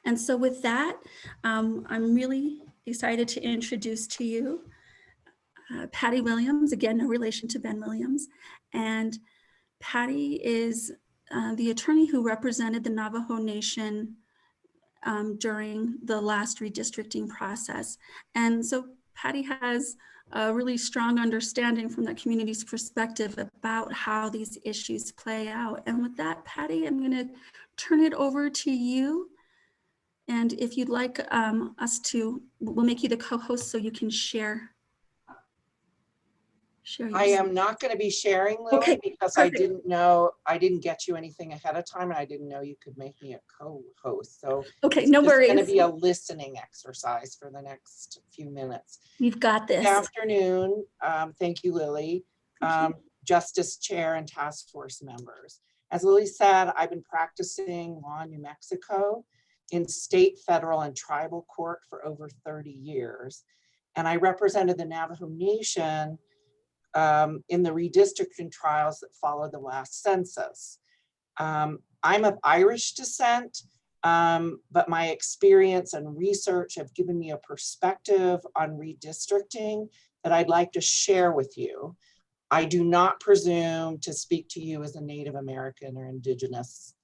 And so with that, I'm really excited to introduce to you Patty Williams, again, no relation to Ben Williams. And Patty is the attorney who represented the Navajo Nation during the last redistricting process. And so Patty has a really strong understanding from that community's perspective about how these issues play out. And with that, Patty, I'm going to turn it over to you. And if you'd like us to, we'll make you the co-host so you can share. I am not going to be sharing, Lily, Okay, because perfect. I didn't get you anything ahead of time, and I didn't know you could make me a co-host. So okay, it's no just worries. going to be a listening exercise for the next few minutes. We've got this. Good afternoon. Thank you, Lily. Justice Chair and Task Force members. As Lily said, I've been practicing law in New Mexico in state, federal, and tribal court for over 30 years. And I represented the Navajo Nation in the redistricting trials that followed the last census. I'm of Irish descent, but my experience and research have given me a perspective on redistricting that I'd like to share with you. I do not presume to speak to you as a Native American or Indigenous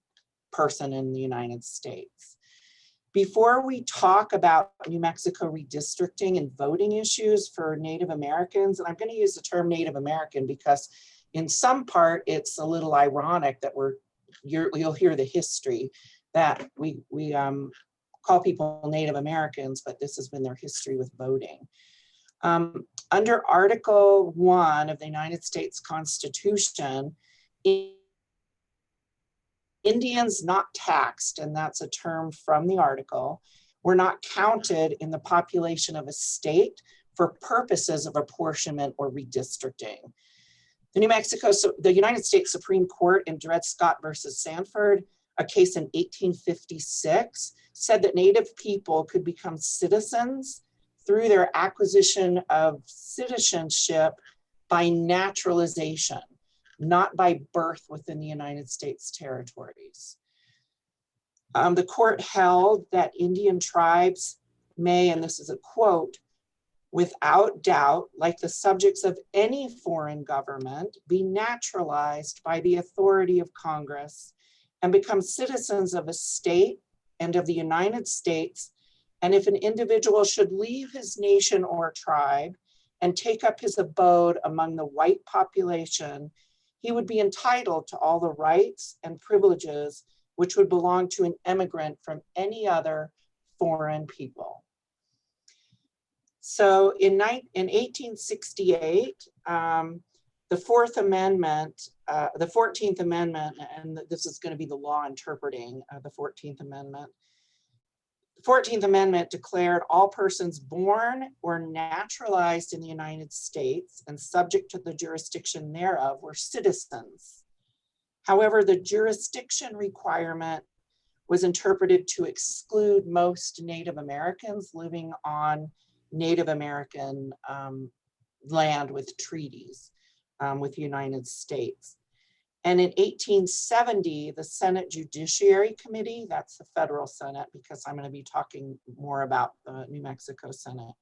person in the United States. Before we talk about New Mexico redistricting and voting issues for Native Americans, and I'm going to use the term Native American because in some part it's a little ironic that you'll hear the history that we call people Native Americans, but this has been their history with voting. Under Article 1 of the United States Constitution, Indians not taxed, and that's a term from the article, were not counted in the population of a state for purposes of apportionment or redistricting. The United States Supreme Court in Dred Scott versus Sanford, a case in 1856, said that Native people could become citizens through their acquisition of citizenship by naturalization, not by birth within the United States territories. The court held that Indian tribes may, and this is a quote, without doubt, like the subjects of any foreign government, be naturalized by the authority of Congress and become citizens of a state and of the United States. And if an individual should leave his nation or tribe and take up his abode among the white population, he would be entitled to all the rights and privileges which would belong to an immigrant from any other foreign people. So in 1868, the 14th Amendment, and this is going to be the law interpreting the 14th Amendment. The 14th Amendment declared all persons born or naturalized in the United States and subject to the jurisdiction thereof were citizens. However, the jurisdiction requirement was interpreted to exclude most Native Americans living on Native American land with treaties with the United States. And in 1870, the Senate Judiciary Committee, that's the federal Senate, because I'm going to be talking more about the New Mexico Senate,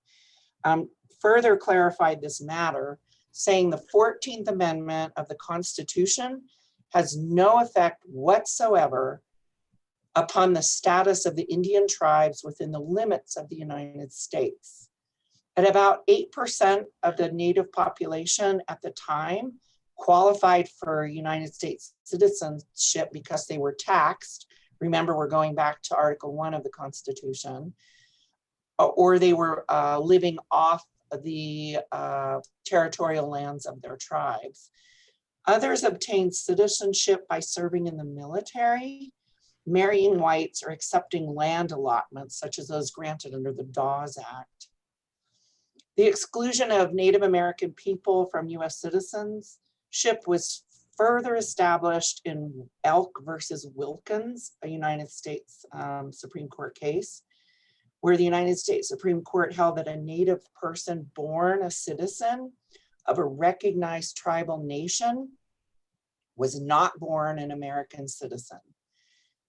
further clarified this matter, saying the 14th Amendment of the Constitution has no effect whatsoever upon the status of the Indian tribes within the limits of the United States. At about 8% of the Native population at the time qualified for United States citizenship because they were taxed. Remember, we're going back to Article 1 of the Constitution, or they were living off the territorial lands of their tribes. Others obtained citizenship by serving in the military, marrying whites, or accepting land allotments, such as those granted under the Dawes Act. The exclusion of Native American people from US citizenship was further established in Elk versus Wilkins, a United States Supreme Court case, where the United States Supreme Court held that a Native person born a citizen of a recognized tribal nation was not born an American citizen.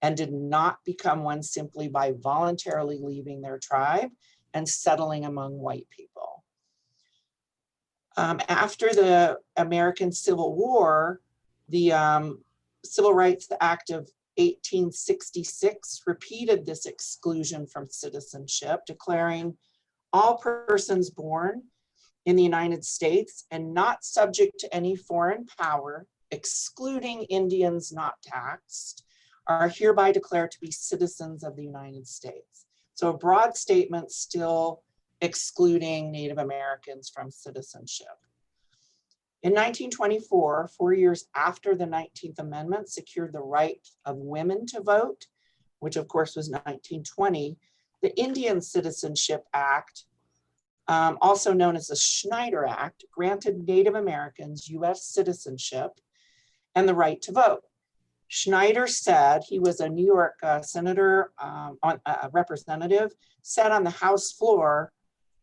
and did not become one simply by voluntarily leaving their tribe and settling among white people. After the American Civil War, the Civil Rights Act of 1866 repeated this exclusion from citizenship, declaring all persons born in the United States and not subject to any foreign power, excluding Indians not taxed, are hereby declared to be citizens of the United States. So a broad statement still excluding Native Americans from citizenship. In 1924, 4 years after the 19th Amendment secured the right of women to vote, which of course was 1920, the Indian Citizenship Act, also known as the Schneider Act, granted Native Americans US citizenship and the right to vote. Schneider said, he was a New York senator, representative, said on the House floor,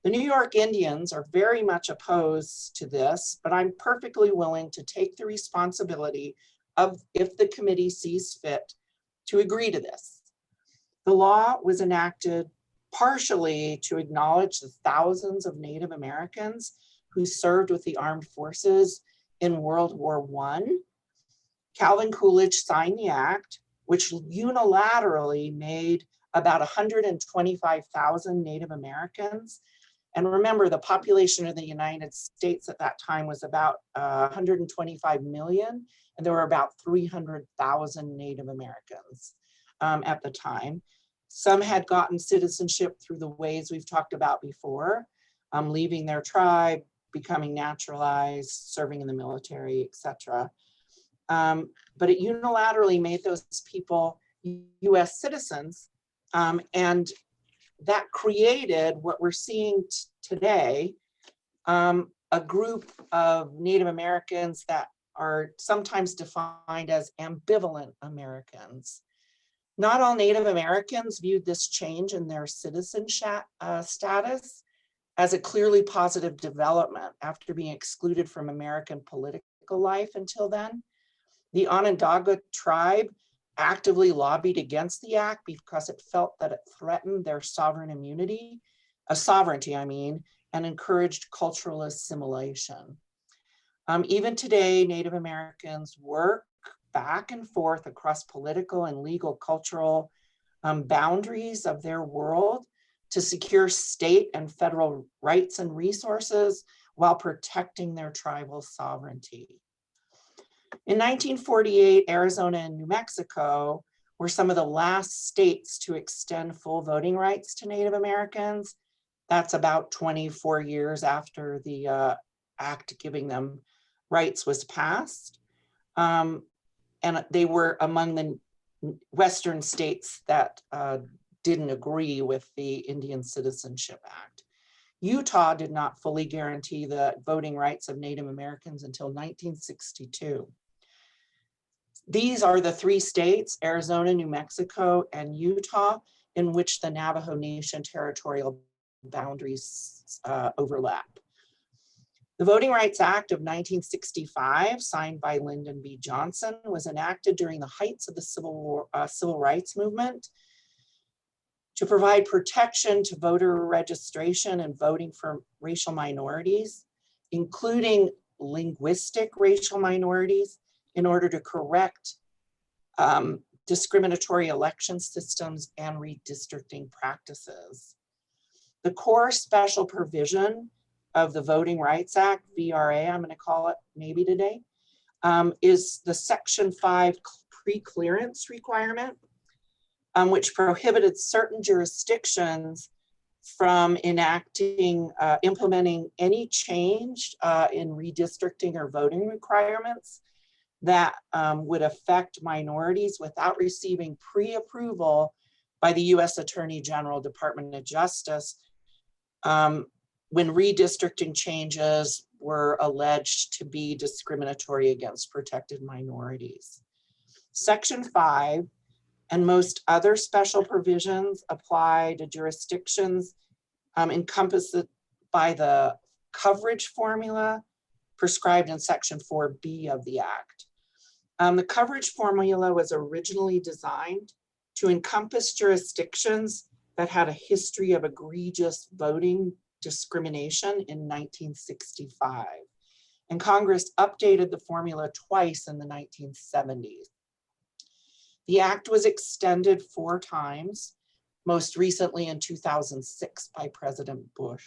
"The New York Indians are very much opposed to this, but I'm perfectly willing to take the responsibility of, if the committee sees fit, to agree to this." The law was enacted partially to acknowledge the thousands of Native Americans who served with the armed forces in World War I. Calvin Coolidge signed the act, which unilaterally made about 125,000 Native Americans. And remember, the population of the United States at that time was about 125 million, and there were about 300,000 Native Americans at the time. Some had gotten citizenship through the ways we've talked about before, leaving their tribe, becoming naturalized, serving in the military, etc. But it unilaterally made those people US citizens, and that created what we're seeing today, a group of Native Americans that are sometimes defined as ambivalent Americans. Not all Native Americans viewed this change in their citizenship status as a clearly positive development after being excluded from American political life until then. The Onondaga tribe actively lobbied against the act because it felt that it threatened their sovereignty, and encouraged cultural assimilation. Even today, Native Americans work back and forth across political and legal cultural boundaries of their world to secure state and federal rights and resources while protecting their tribal sovereignty. In 1948, Arizona and New Mexico were some of the last states to extend full voting rights to Native Americans. That's about 24 years after the act giving them rights was passed. And they were among the Western states that didn't agree with the Indian Citizenship Act. Utah did not fully guarantee the voting rights of Native Americans until 1962. These are the three states, Arizona, New Mexico, and Utah, in which the Navajo Nation territorial boundaries overlap. The Voting Rights Act of 1965, signed by Lyndon B. Johnson, was enacted during the heights of the civil rights movement to provide protection to voter registration and voting for racial minorities, including linguistic racial minorities, in order to correct discriminatory election systems and redistricting practices. The core special provision of the Voting Rights Act, VRA, I'm going to call it maybe today, is the Section 5 pre-clearance requirement, which prohibited certain jurisdictions from implementing any change in redistricting or voting requirements that would affect minorities without receiving pre-approval by the U.S. Attorney General, Department of Justice, when redistricting changes were alleged to be discriminatory against protected minorities. Section 5 and most other special provisions apply to jurisdictions encompassed by the coverage formula prescribed in Section 4B of the Act. The coverage formula was originally designed to encompass jurisdictions that had a history of egregious voting discrimination in 1965. And Congress updated the formula twice in the 1970s. The act was extended 4 times, most recently in 2006 by President Bush.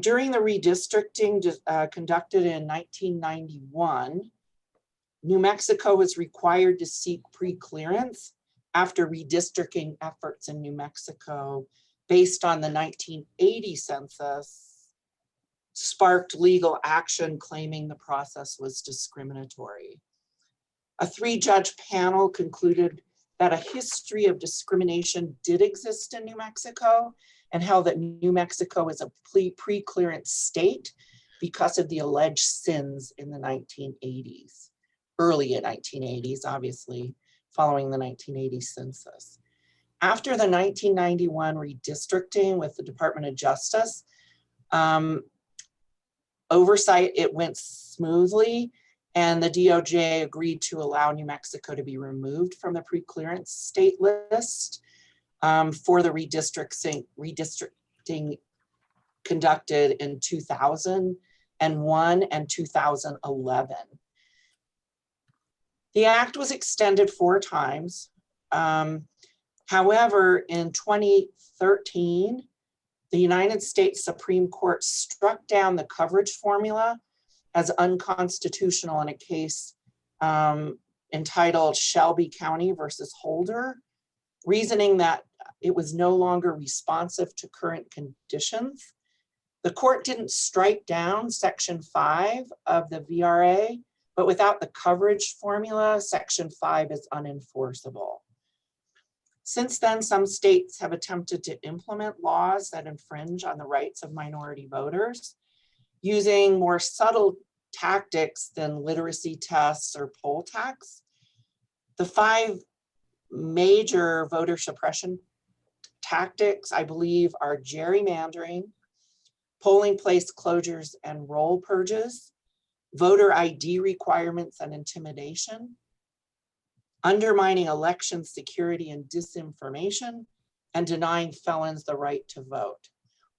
During the redistricting conducted in 1991, New Mexico was required to seek pre-clearance after redistricting efforts in New Mexico based on the 1980 census sparked legal action claiming the process was discriminatory. A 3-judge panel concluded that a history of discrimination did exist in New Mexico and held that New Mexico is a pre-clearance state because of the alleged sins in the 1980s, early 1980s, obviously, following the 1980 census. After the 1991 redistricting with the Department of Justice, oversight, it went smoothly, and the DOJ agreed to allow New Mexico to be removed from the pre-clearance state list for the redistricting conducted in 2001 and 2011. The act was extended 4 times. However, in 2013, the United States Supreme Court struck down the coverage formula as unconstitutional in a case entitled Shelby County versus Holder, reasoning that it was no longer responsive to current conditions. The court didn't strike down Section 5 of the VRA, but without the coverage formula, Section 5 is unenforceable. Since then, some states have attempted to implement laws that infringe on the rights of minority voters using more subtle tactics than literacy tests or poll tax. The 5 major voter suppression tactics, I believe, are gerrymandering, polling place closures and roll purges, voter ID requirements and intimidation, undermining election security and disinformation, and denying felons the right to vote.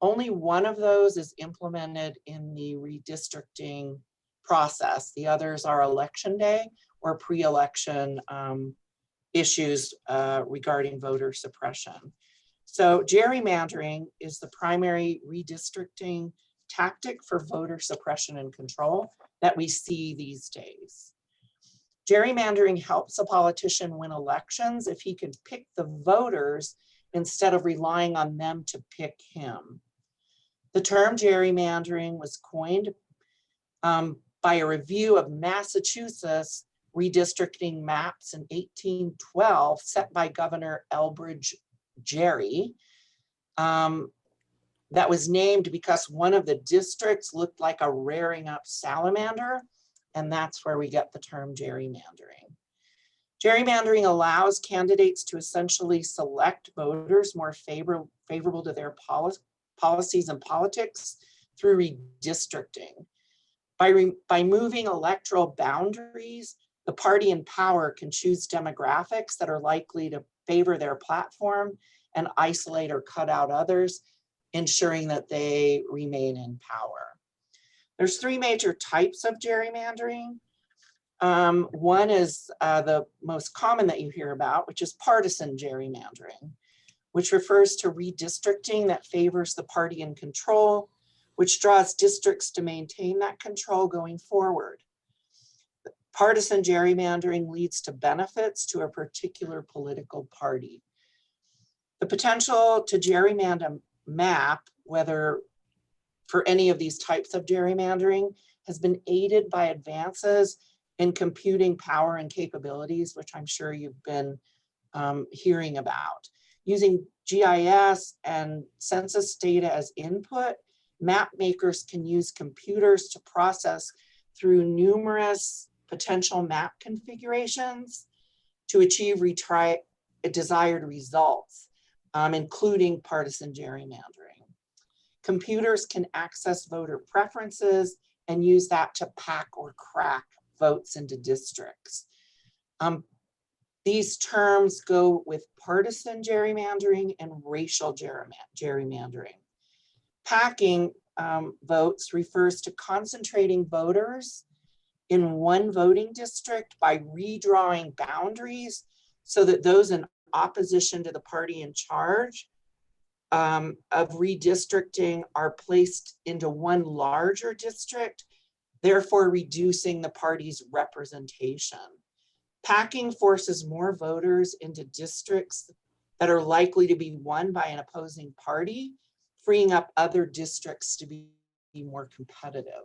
Only one of those is implemented in the redistricting process. The others are election day or pre-election issues regarding voter suppression. So gerrymandering is the primary redistricting tactic for voter suppression and control that we see these days. Gerrymandering helps a politician win elections if he can pick the voters instead of relying on them to pick him. The term gerrymandering was coined by a review of Massachusetts redistricting maps in 1812 set by Governor Elbridge Gerry. That was named because one of the districts looked like a rearing up salamander, and that's where we get the term gerrymandering. Gerrymandering allows candidates to essentially select voters more favorable to their policies and politics through redistricting. By moving electoral boundaries, the party in power can choose demographics that are likely to favor their platform and isolate or cut out others, ensuring that they remain in power. There's 3 major types of gerrymandering. One is the most common that you hear about, which is partisan gerrymandering, which refers to redistricting that favors the party in control, which draws districts to maintain that control going forward. Partisan gerrymandering leads to benefits to a particular political party. The potential to gerrymander map, whether for any of these types of gerrymandering, has been aided by advances in computing power and capabilities, which I'm sure you've been hearing about. Using GIS and census data as input, map makers can use computers to process through numerous potential map configurations to achieve desired results, including partisan gerrymandering. Computers can access voter preferences and use that to pack or crack votes into districts. These terms go with partisan gerrymandering and racial gerrymandering. Packing votes refers to concentrating voters in one voting district by redrawing boundaries so that those in opposition to the party in charge of redistricting are placed into one larger district, therefore reducing the party's representation. Packing forces more voters into districts that are likely to be won by an opposing party, freeing up other districts to be more competitive.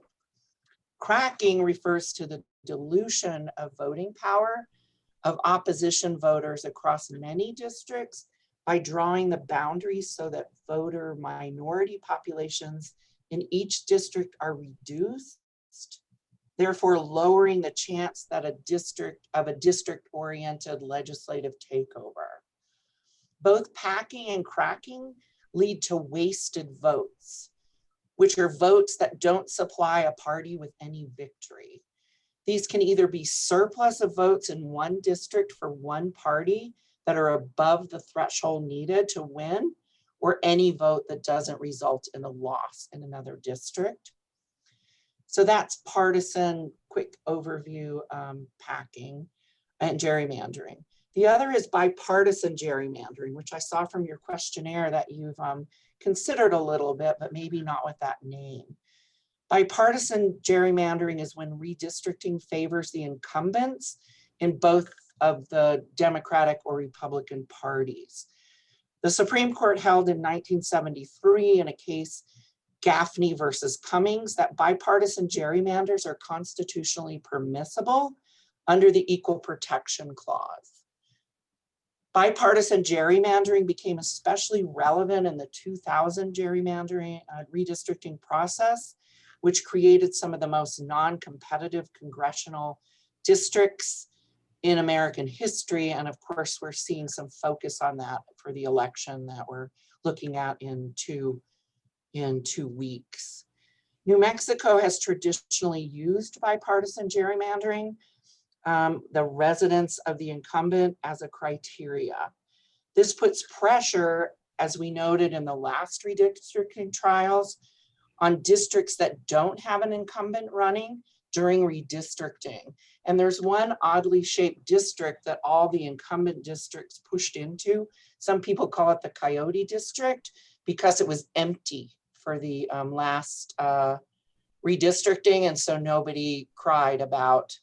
Cracking refers to the dilution of voting power of opposition voters across many districts by drawing the boundaries so that voter minority populations in each district are reduced, therefore lowering the chance that a district-oriented legislative takeover. Both packing and cracking lead to wasted votes, which are votes that don't supply a party with any victory. These can either be surplus of votes in one district for one party that are above the threshold needed to win, or any vote that doesn't result in a loss in another district. So that's partisan, quick overview, packing and gerrymandering. The other is bipartisan gerrymandering, which I saw from your questionnaire that you've considered a little bit, but maybe not with that name. Bipartisan gerrymandering is when redistricting favors the incumbents in both of the Democratic or Republican parties. The Supreme Court held in 1973 in a case, Gaffney versus Cummings, that bipartisan gerrymanders are constitutionally permissible under the Equal Protection Clause. Bipartisan gerrymandering became especially relevant in the 2000 gerrymandering redistricting process, which created some of the most non-competitive congressional districts in American history. And of course, we're seeing some focus on that for the election that we're looking at in two weeks. New Mexico has traditionally used bipartisan gerrymandering, the residence of the incumbent as a criteria. This puts pressure, as we noted in the last redistricting trials, on districts that don't have an incumbent running during redistricting. And there's one oddly shaped district that all the incumbent districts pushed into. Some people call it the Coyote District because it was empty for the last redistricting. And so nobody cried about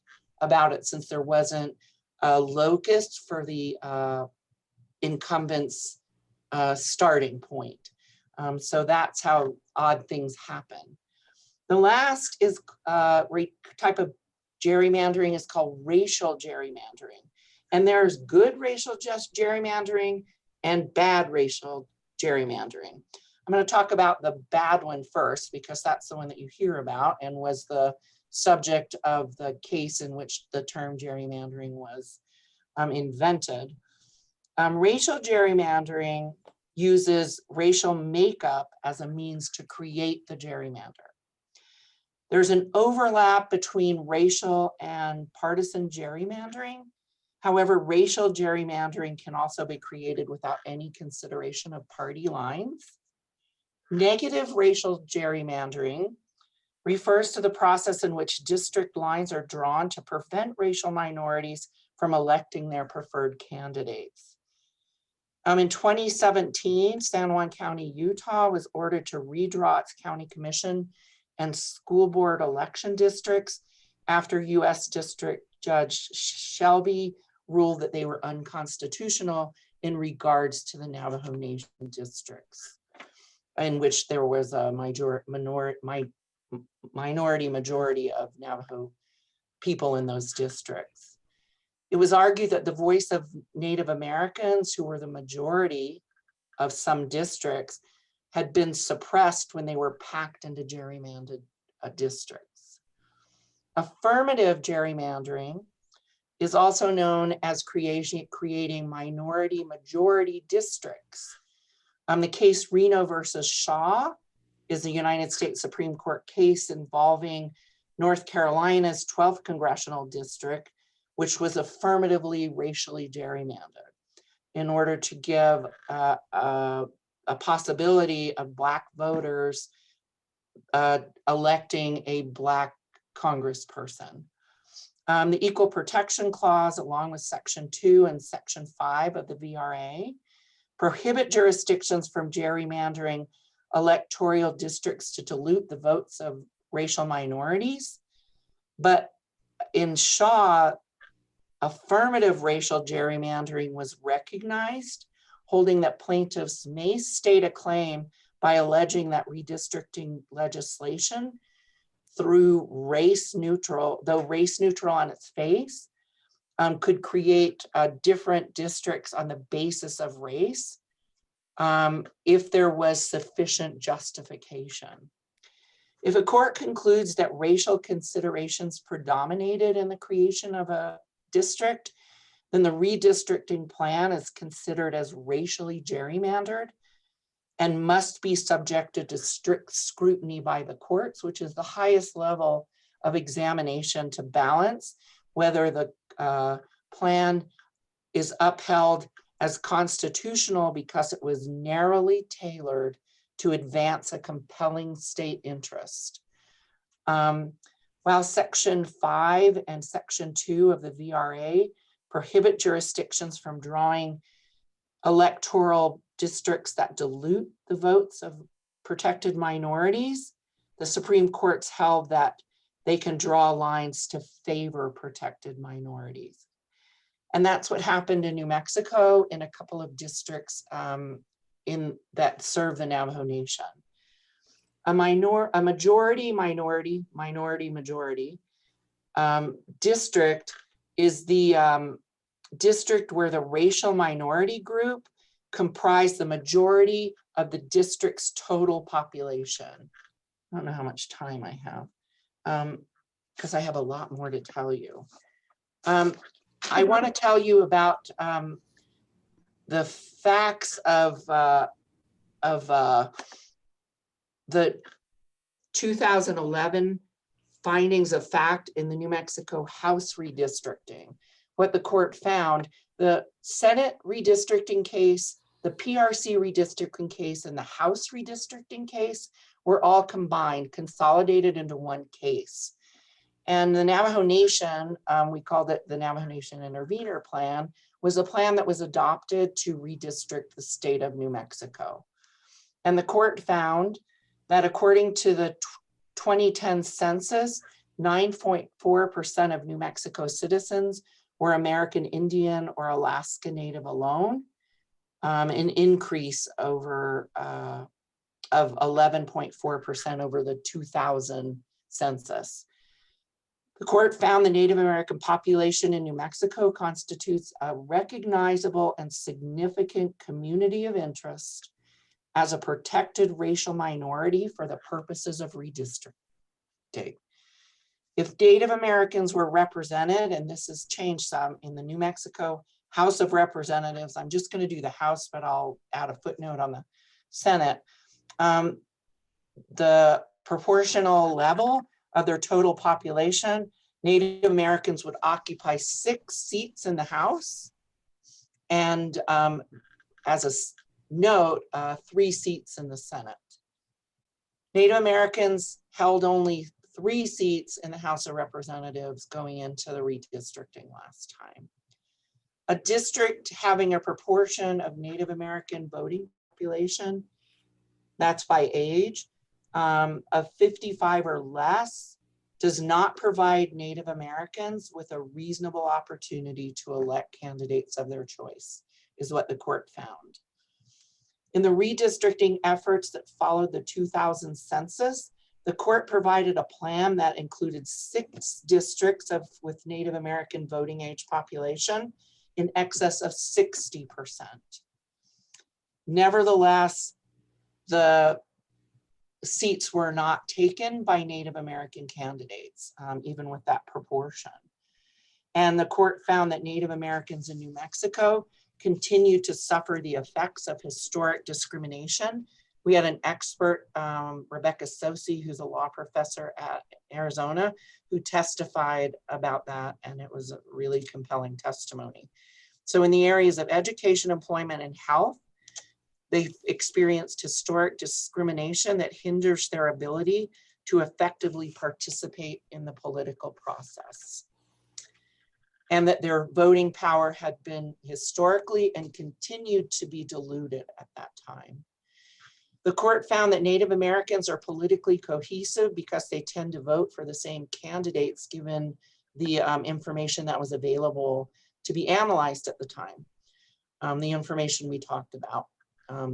it since there wasn't a locus for the incumbent's starting point. So that's how odd things happen. The last is type of gerrymandering is called racial gerrymandering. And there's good racial gerrymandering and bad racial gerrymandering. I'm going to talk about the bad one first because that's the one that you hear about and was the subject of the case in which the term gerrymandering was invented. Racial gerrymandering uses racial makeup as a means to create the gerrymander. There's an overlap between racial and partisan gerrymandering. However, racial gerrymandering can also be created without any consideration of party lines. Negative racial gerrymandering refers to the process in which district lines are drawn to prevent racial minorities from electing their preferred candidates. In 2017, San Juan County, Utah was ordered to redraw its county commission and school board election districts after US District Judge Shelby ruled that they were unconstitutional in regards to the Navajo Nation districts, in which there was a minority majority of Navajo people in those districts. It was argued that the voice of Native Americans, who were the majority of some districts, had been suppressed when they were packed into gerrymandered districts. Affirmative gerrymandering is also known as creating minority majority districts. The case Reno versus Shaw is the United States Supreme Court case involving North Carolina's 12th congressional district, which was affirmatively racially gerrymandered in order to give a possibility of Black voters electing a Black congressperson. The Equal Protection Clause, along with Section 2 and Section 5 of the VRA, prohibit jurisdictions from gerrymandering electoral districts to dilute the votes of racial minorities. But in Shaw, affirmative racial gerrymandering was recognized, holding that plaintiffs may state a claim by alleging that redistricting legislation, through race neutral, though race neutral on its face, could create different districts on the basis of race if there was sufficient justification. If a court concludes that racial considerations predominated in the creation of a district, then the redistricting plan is considered as racially gerrymandered and must be subjected to strict scrutiny by the courts, which is the highest level of examination to balance whether the plan is upheld as constitutional because it was narrowly tailored to advance a compelling state interest. While Section 5 and Section 2 of the VRA prohibit jurisdictions from drawing electoral districts that dilute the votes of protected minorities, the Supreme Court's held that they can draw lines to favor protected minorities. And that's what happened in New Mexico in a couple of districts that serve the Navajo Nation. A majority district is the district where the racial minority group comprise the majority of the district's total population. I don't know how much time I have because I have a lot more to tell you. I want to tell you about the facts of the 2011 findings of fact in the New Mexico House redistricting. What the court found, the Senate redistricting case, the PRC redistricting case, and the House redistricting case were all combined, consolidated into one case. And the Navajo Nation, we called it the Navajo Nation Intervenor Plan, was a plan that was adopted to redistrict the state of New Mexico. And the court found that according to the 2010 census, 9.4% of New Mexico citizens were American Indian or Alaska Native alone, an increase over of 11.4% over the 2000 census. The court found the Native American population in New Mexico constitutes a recognizable and significant community of interest as a protected racial minority for the purposes of redistricting. If Native Americans were represented, and this has changed some in the New Mexico House of Representatives, I'm just going to do the House, but I'll add a footnote on the Senate. The proportional level of their total population, Native Americans would occupy 6 seats in the House, and as a note, 3 seats in the Senate. Native Americans held only 3 seats in the House of Representatives going into the redistricting last time. A district having a proportion of Native American voting population, that's by age, of 55 or less, does not provide Native Americans with a reasonable opportunity to elect candidates of their choice, is what the court found. In the redistricting efforts that followed the 2000 census, the court provided a plan that included 6 districts with Native American voting age population in excess of 60%. Nevertheless, the seats were not taken by Native American candidates, even with that proportion. And the court found that Native Americans in New Mexico continue to suffer the effects of historic discrimination We had an expert, Rebecca Sosi, who's a law professor at Arizona, who testified about that, and it was a really compelling testimony. So in the areas of education, employment, and health, they've experienced historic discrimination that hinders their ability to effectively participate in the political process, and that their voting power had been historically and continued to be diluted at that time. The court found that Native Americans are politically cohesive because they tend to vote for the same candidates given the information that was available to be analyzed at the time. The information we talked about,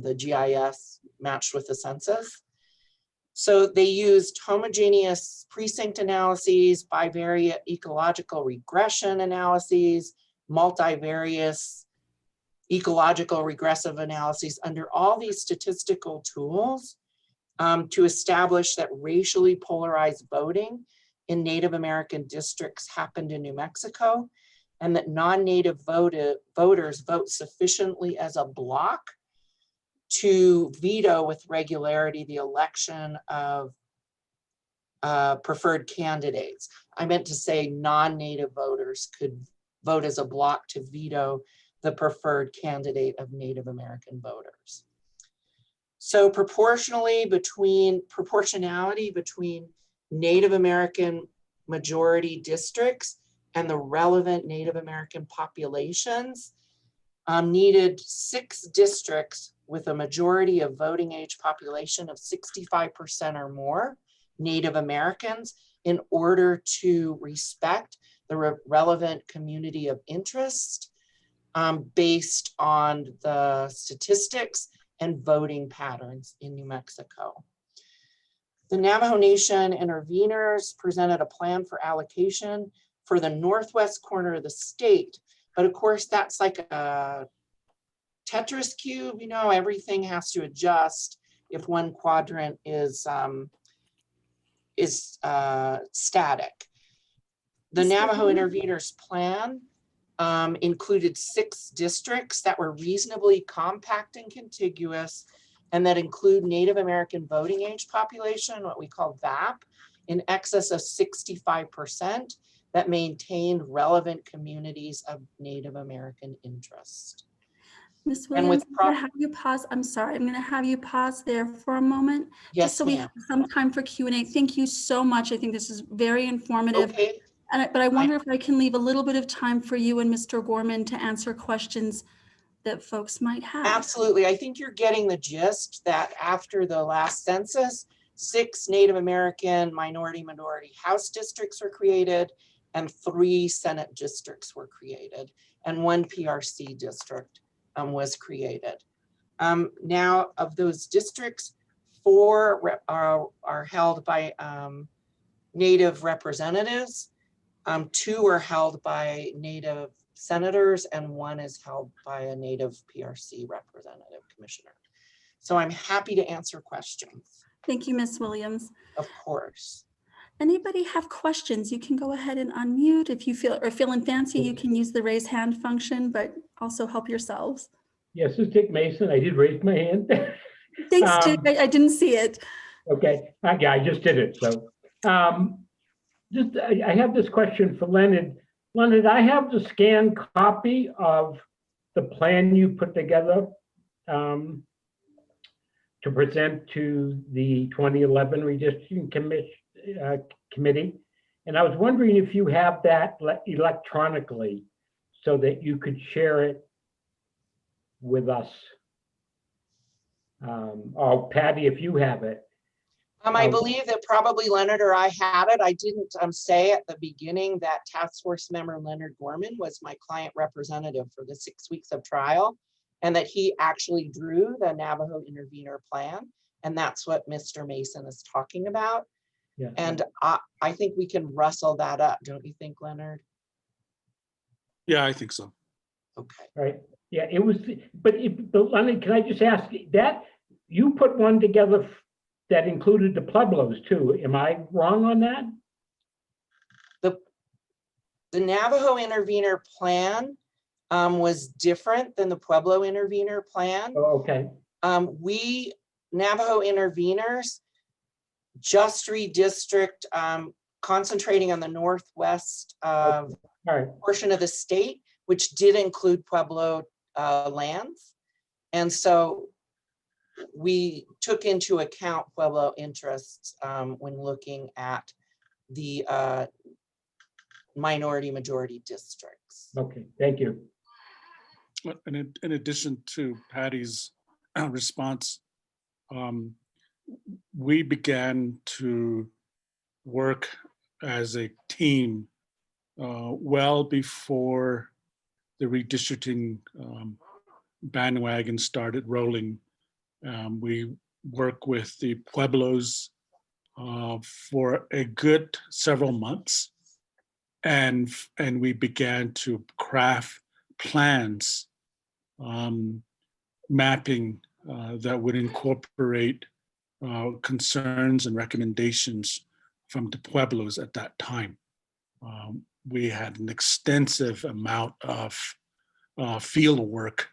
the GIS matched with the census. So they used homogeneous precinct analyses, bivariate ecological regression analyses, multivariate ecological regressive analyses under all these statistical tools to establish that racially polarized voting in Native American districts happened in New Mexico, and that non-Native voters vote sufficiently as a bloc to veto with regularity the election of preferred candidates. I meant to say non-Native voters could vote as a bloc to veto the preferred candidate of Native American voters. So proportionality between Native American majority districts and the relevant Native American populations needed 6 districts with a majority of voting age population of 65% or more Native Americans in order to respect the relevant community of interest based on the statistics and voting patterns in New Mexico. The Navajo Nation interveners presented a plan for allocation for the northwest corner of the state, but of course that's like a Tetris cube, you know, everything has to adjust if one quadrant is static. The Navajo interveners plan included 6 districts that were reasonably compact and contiguous, and that include Native American voting age population, what we call VAP, in excess of 65% that maintained relevant communities of Native American interest. Ms. Williams, I'm going to have you pause. I'm sorry, I'm going to have you pause there for a moment. Yes, just so we have some time for Q&A. Thank you so much. I think this is very informative. Okay. But I wonder if I can leave a little bit of time for you and Mr. Gorman to answer questions that folks might have. Absolutely. I think you're getting the gist that after the last census, 6 Native American minority House districts were created and 3 Senate districts were created and 1 PRC district was created. Now of those districts, 4 are held by Native representatives. 2 are held by Native senators, and 1 is held by a Native PRC representative commissioner. So I'm happy to answer questions. Thank you, Ms. Williams. Of course. Anybody have questions? You can go ahead and unmute. If you feel or feeling fancy, you can use the raise hand function, but also help yourselves. Yes, this is Dick Mason. I did raise my hand. Thanks, Dick. I didn't see it. Okay. Yeah, I just did it. So I have this question for Leonard. Leonard, I have the scanned copy of the plan you put together to present to the 2011 Redistricting Committee. And I was wondering if you have that electronically so that you could share it with us. Or Patty, if you have it. I believe that probably Leonard or I had it. I didn't say at the beginning that task force member Leonard Gorman was my client representative for the 6 weeks of trial, and that he actually drew the Navajo intervener plan. And that's what Mr. Mason is talking about. Yeah. And I think we can rustle that up. Don't you think, Leonard? Yeah, I think so. Okay. All right. Yeah, it was, but Leonard, can I just ask that you put one together that included the Pueblos too? Am I wrong on that? The Navajo intervener plan was different than the Pueblo intervener plan. Oh, okay. We Navajo interveners just redistrict, concentrating on the northwest All right, portion of the state, which did include Pueblo lands. And so we took into account Pueblo interests when looking at the minority majority districts. okay, thank you. In addition to Patty's response, we began to work as a team well before the redistricting bandwagon started rolling. We worked with the Pueblos for a good several months, and we began to craft plans, mapping that would incorporate concerns and recommendations from the Pueblos at that time. We had an extensive amount of field work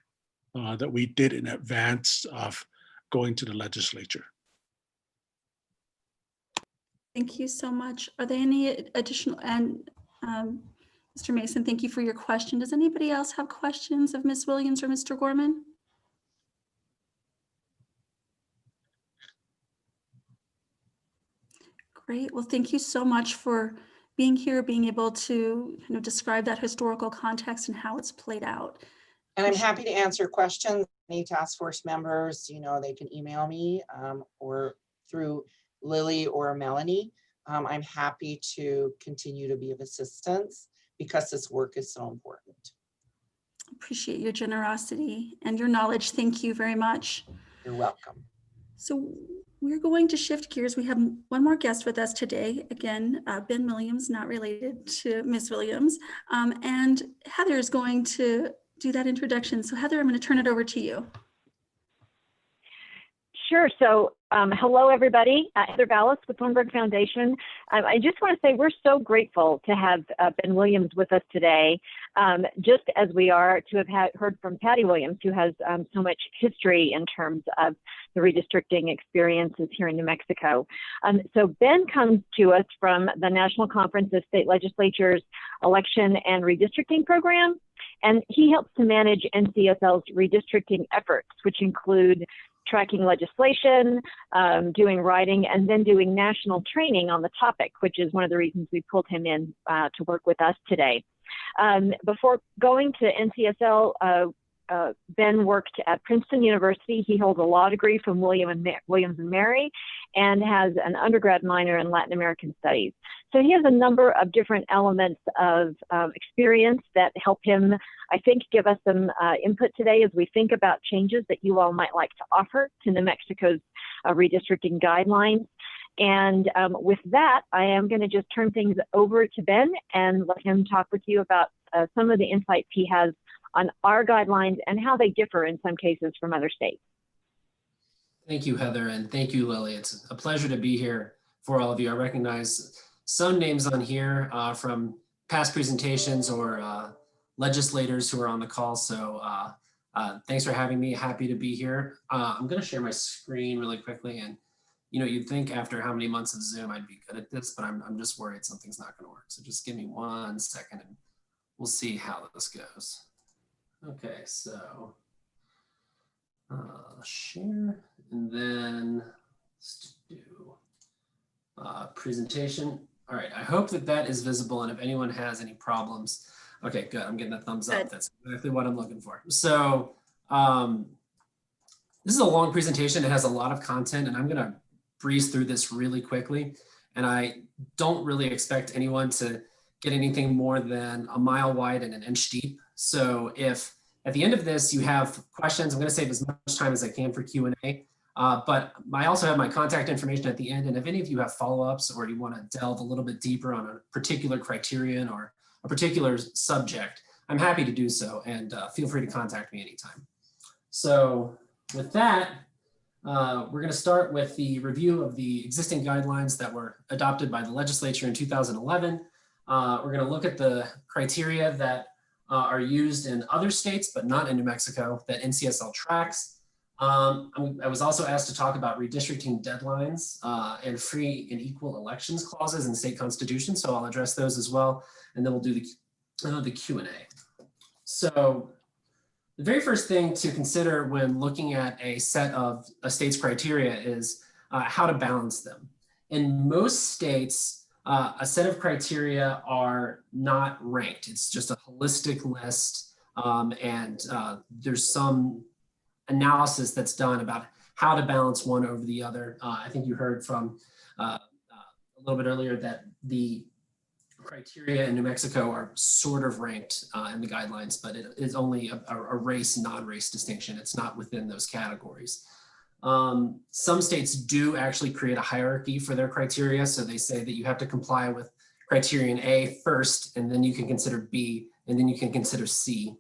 that we did in advance of going to the legislature. Thank you so much. Are there any additional, and Mr. Mason, thank you for your question. Does anybody else have questions of Ms. Williams or Mr. Gorman? Great. Well, thank you so much for being here, being able to kind of describe that historical context and how it's played out. And I'm happy to answer questions. Any task force members, they can email me or through Lily or Melanie. I'm happy to continue to be of assistance because this work is so important. Appreciate your generosity and your knowledge. Thank you very much. You're welcome. So we're going to shift gears. We have one more guest with us today. Again, Ben Williams, not related to Ms. Williams. And Heather is going to do that introduction. So Heather, I'm going to turn it over to you. Sure. So hello, everybody. Heather Vallis with Thornburg Foundation. I just want to say we're so grateful to have Ben Williams with us today, just as we are to have heard from Patty Williams, who has so much history in terms of the redistricting experiences here in New Mexico. So Ben comes to us from the National Conference of State Legislatures Election and Redistricting Program, and he helps to manage NCSL's redistricting efforts, which include tracking legislation, doing writing, and then doing national training on the topic, which is one of the reasons we pulled him in to work with us today. Before going to NCSL, Ben worked at Princeton University. He holds a law degree from Williams and Mary and has an undergrad minor in Latin American Studies. So he has a number of different elements of experience that help him, I think, give us some input today as we think about changes that you all might like to offer to New Mexico's redistricting guidelines. And with that, I am going to just turn things over to Ben and let him talk with you about some of the insights he has on our guidelines and how they differ in some cases from other states. Thank you, Heather, and thank you, Lily. It's a pleasure to be here for all of you. I recognize some names on here from past presentations or legislators who are on the call. So thanks for having me. Happy to be here. I'm going to share my screen really quickly. And you'd think after how many months of Zoom I'd be good at this, but I'm just worried something's not going to work. So just give me 1 second and we'll see how this goes. Okay, so share, and then let's do presentation. All right, I hope that is visible, and if anyone has any problems, okay, good, I'm getting a thumbs up. That's exactly what I'm looking for. So this is a long presentation. It has a lot of content, and I'm gonna breeze through this really quickly, and I don't really expect anyone to get anything more than a mile wide and an inch deep. So if at the end of this you have questions, I'm going to save as much time as I can for Q&A, but I also have my contact information at the end. And if any of you have follow-ups or you want to delve a little bit deeper on a particular criterion or a particular subject, I'm happy to do so, and feel free to contact me anytime. So with that, we're going to start with the review of the existing guidelines that were adopted by the legislature in 2011. We're going to look at the criteria that are used in other states, but not in New Mexico, that NCSL tracks. I was also asked to talk about redistricting deadlines and free and equal elections clauses in state constitution. So I'll address those as well. And then we'll do the Q&A. So the very first thing to consider when looking at a set of a state's criteria is how to balance them. In most states, a set of criteria are not ranked. It's just a holistic list, and there's some analysis that's done about how to balance one over the other. I think you heard from a little bit earlier that the criteria in New Mexico are sort of ranked in the guidelines, but it is only a race, non-race distinction. It's not within those categories. Some states do actually create a hierarchy for their criteria. So they say that you have to comply with criterion A first, and then you can consider B, and then you can consider C.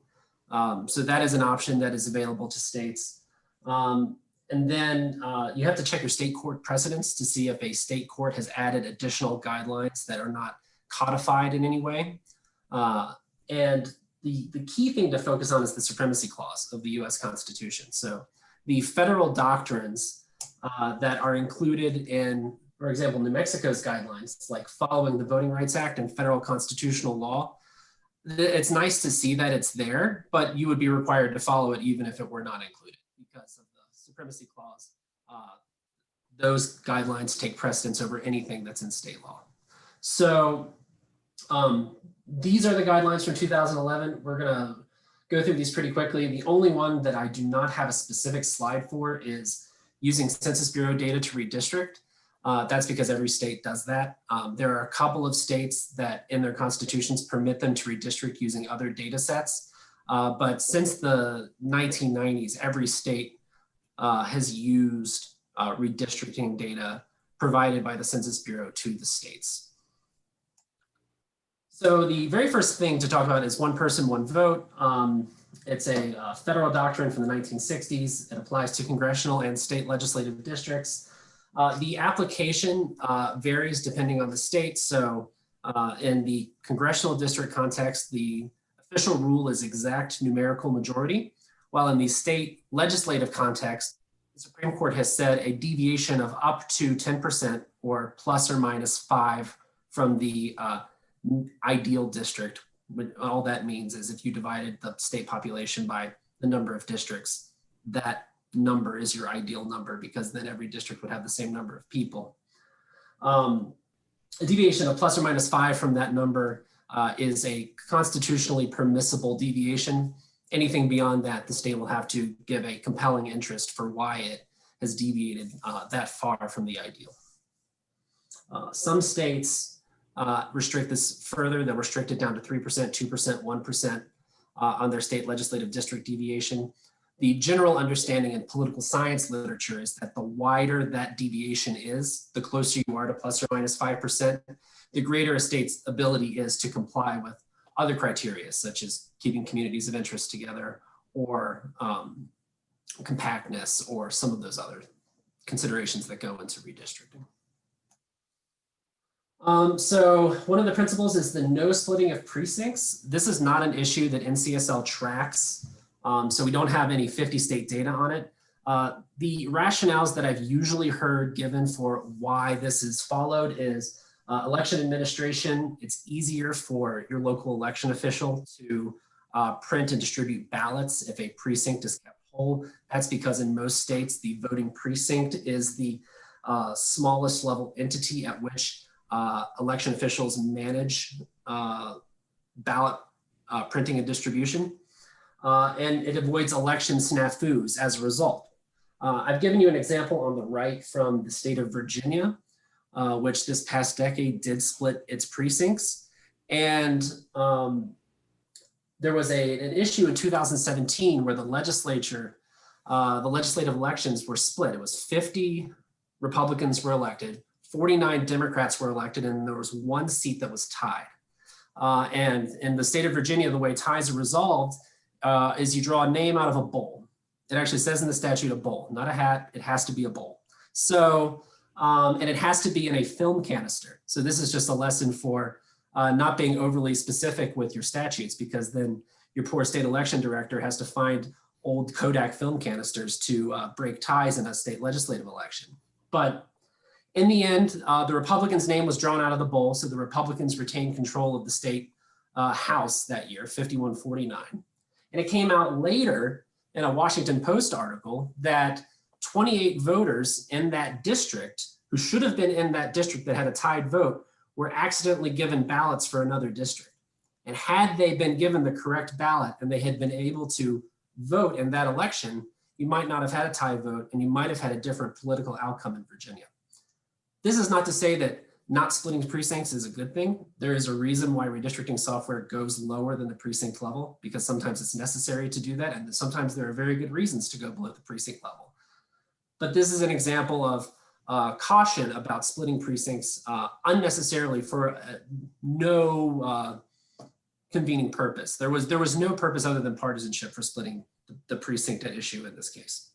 So that is an option that is available to states. And then you have to check your state court precedents to see if a state court has added additional guidelines that are not codified in any way. And the key thing to focus on is the supremacy clause of the US Constitution. So the federal doctrines that are included in, for example, New Mexico's guidelines, like following the Voting Rights Act and federal constitutional law, it's nice to see that it's there, but you would be required to follow it even if it were not included because of the supremacy clause. Those guidelines take precedence over anything that's in state law. So these are the guidelines from 2011. We're gonna go through these pretty quickly. The only one that I do not have a specific slide for is using Census Bureau data to redistrict. That's because every state does that. There are a couple of states that in their constitutions permit them to redistrict using other data sets. But since the 1990s, every state has used redistricting data provided by the Census Bureau to the states. So the very first thing to talk about is one person, one vote. It's a federal doctrine from the 1960s. It applies to congressional and state legislative districts. The application varies depending on the state. So in the congressional district context, the official rule is exact numerical majority, while in the state legislative context, the Supreme Court has said a deviation of up to 10% or plus or minus 5 from the ideal district. All that means is if you divided the state population by the number of districts, that number is your ideal number because then every district would have the same number of people. A deviation of plus or minus 5 from that number is a constitutionally permissible deviation. Anything beyond that, the state will have to give a compelling interest for why it has deviated that far from the ideal. Some states restrict this further. They'll restrict it down to 3%, 2%, 1% on their state legislative district deviation. The general understanding in political science literature is that the wider that deviation is, the closer you are to plus or minus 5%, the greater a state's ability is to comply with other criteria, such as keeping communities of interest together or compactness or some of those other considerations that go into redistricting. So one of the principles is the no splitting of precincts. This is not an issue that NCSL tracks. So we don't have any 50 state data on it. The rationales that I've usually heard given for why this is followed is election administration. It's easier for your local election official to print and distribute ballots if a precinct is kept whole. That's because in most states, the voting precinct is the smallest level entity at which election officials manage ballot printing and distribution. And it avoids election snafus as a result. I've given you an example on the right from the state of Virginia, which this past decade did split its precincts. And there was an issue in 2017 where the legislative elections were split. It was 50 Republicans were elected, 49 Democrats were elected, and there was one seat that was tied. And in the state of Virginia, the way ties are resolved is you draw a name out of a bowl. It actually says in the statute a bowl, not a hat. It has to be a bowl. So, and it has to be in a film canister. So this is just a lesson for not being overly specific with your statutes, because then your poor state election director has to find old Kodak film canisters to break ties in a state legislative election. But in the end, the Republicans' name was drawn out of the bowl, so the Republicans retained control of the state House that year, 51-49. And it came out later in a Washington Post article that 28 voters in that district who should have been in that district that had a tied vote were accidentally given ballots for another district. And had they been given the correct ballot and they had been able to vote in that election, you might not have had a tie vote and you might have had a different political outcome in Virginia. This is not to say that not splitting precincts is a good thing. There is a reason why redistricting software goes lower than the precinct level, because sometimes it's necessary to do that. And sometimes there are very good reasons to go below the precinct level. But this is an example of caution about splitting precincts unnecessarily for no convening purpose. There was no purpose other than partisanship for splitting the precinct at issue in this case.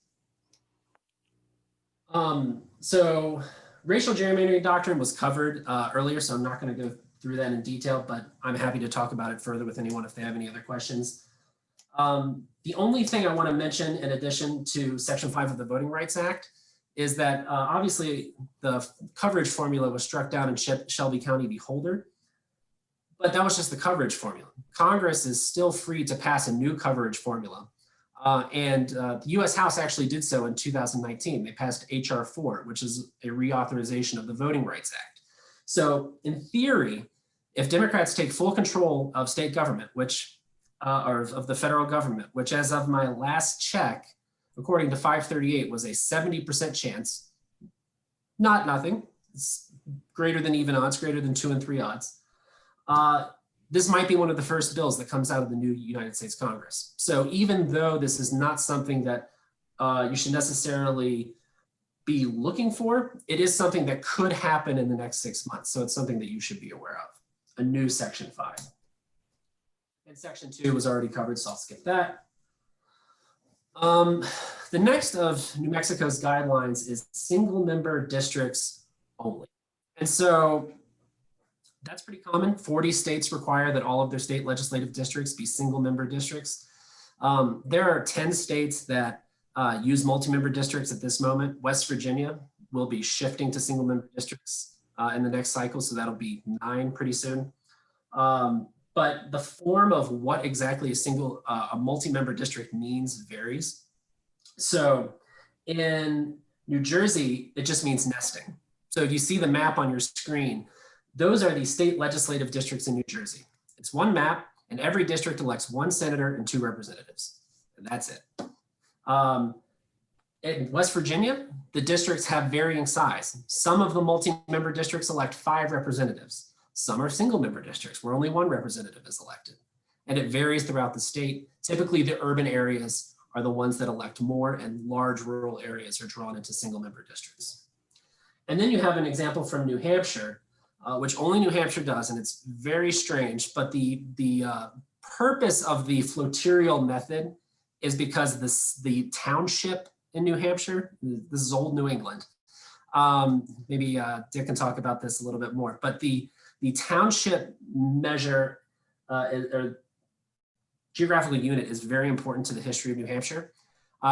So racial gerrymandering doctrine was covered earlier, so I'm not going to go through that in detail, but I'm happy to talk about it further with anyone if they have any other questions. The only thing I want to mention in addition to Section 5 of the Voting Rights Act is that obviously the coverage formula was struck down in Shelby County v. Holder, but that was just the coverage formula. Congress is still free to pass a new coverage formula. The US House actually did so in 2019. They passed HR 4, which is a reauthorization of the Voting Rights Act. So in theory, if Democrats take full control of state government, which or of the federal government, which as of my last check, according to 538, was a 70% chance, not nothing, it's greater than even odds, greater than 2 and 3 odds. This might be one of the first bills that comes out of the new United States Congress. So even though this is not something that you should necessarily be looking for, it is something that could happen in the next 6 months. So it's something that you should be aware of, a new Section 5. And Section 2 was already covered, so I'll skip that. The next of New Mexico's guidelines is single member districts only. And so that's pretty common. 40 states require that all of their state legislative districts be single member districts. There are 10 states that use multi-member districts at this moment. West Virginia will be shifting to single member districts in the next cycle, so that'll be 9 pretty soon. But the form of what exactly a multi-member district means varies. So in New Jersey, it just means nesting. So if you see the map on your screen, those are the state legislative districts in New Jersey. It's one map, and every district elects 1 senator and 2 representatives. And that's it. In West Virginia, the districts have varying size. Some of the multi-member districts elect 5 representatives. Some are single member districts where only 1 representative is elected. And it varies throughout the state. Typically, the urban areas are the ones that elect more, and large rural areas are drawn into single member districts. And then you have an example from New Hampshire, which only New Hampshire does, and it's very strange, but the purpose of the floterial method is because the township in New Hampshire, this is old New England, maybe Dick can talk about this a little bit more, but the township measure or geographical unit is very important to the history of New Hampshire.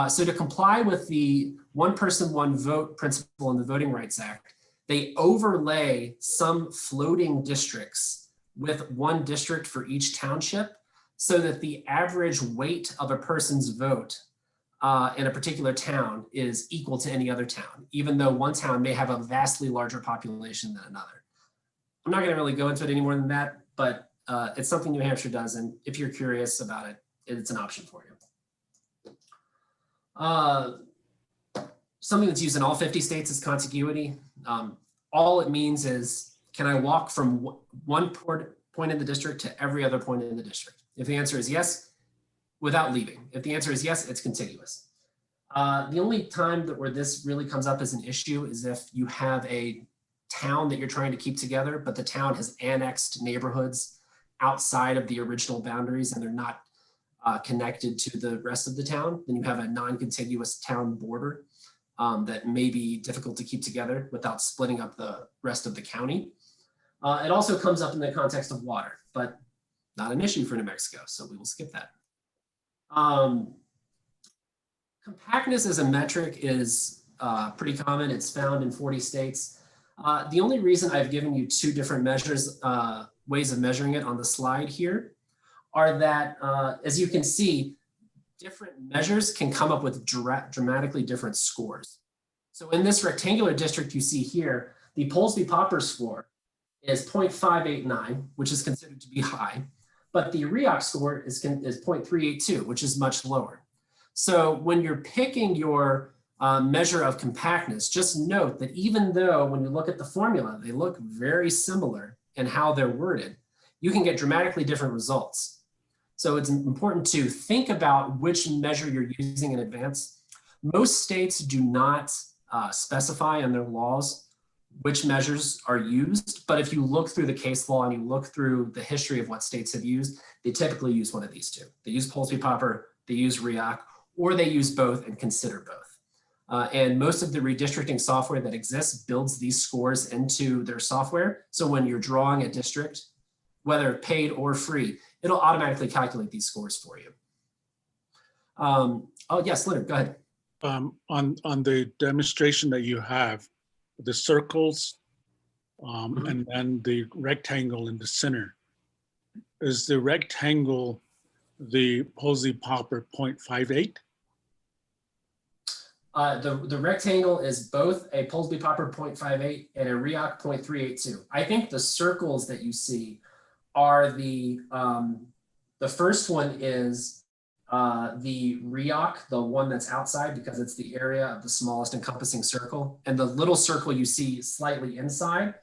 So to comply with the 1 person, 1 vote principle in the Voting Rights Act, they overlay some floating districts with 1 district for each township so that the average weight of a person's vote in a particular town is equal to any other town, even though one town may have a vastly larger population than another. I'm not going to really go into it any more than that, but it's something New Hampshire does, and if you're curious about it, it's an option for you. Something that's used in all 50 states is contiguity. All it means is, can I walk from one point in the district to every other point in the district? If the answer is yes, without leaving. If the answer is yes, it's contiguous. The only time where this really comes up as an issue is if you have a town that you're trying to keep together, but the town has annexed neighborhoods outside of the original boundaries and they're not connected to the rest of the town. Then you have a non-contiguous town border that may be difficult to keep together without splitting up the rest of the county. It also comes up in the context of water, but not an issue for New Mexico, so we will skip that. Compactness as a metric is pretty common. It's found in 40 states. The only reason I've given you two different measures, ways of measuring it on the slide here, are that, as you can see, different measures can come up with dramatically different scores. So in this rectangular district you see here, the Polsby-Popper score is 0.589, which is considered to be high, but the REOC score is 0.382, which is much lower. So when you're picking your measure of compactness, just note that even though when you look at the formula, they look very similar in how they're worded, you can get dramatically different results. So it's important to think about which measure you're using in advance. Most states do not specify in their laws which measures are used, but if you look through the case law and you look through the history of what states have used, they typically use one of these two. They use Polsby-Popper, they use REOC, or they use both and consider both. And most of the redistricting software that exists builds these scores into their software. So when you're drawing a district, whether paid or free, it'll automatically calculate these scores for you. Oh yes, Leonard, go ahead. On the demonstration that you have, the circles and then the rectangle in the center, is the rectangle the Polsby-Popper 0.58? The rectangle is both a Polsby-Popper 0.58 and a REOC 0.382. I think the circles that you see are the first one is the REOC, the one that's outside because it's the area of the smallest encompassing circle. And the little circle you see slightly inside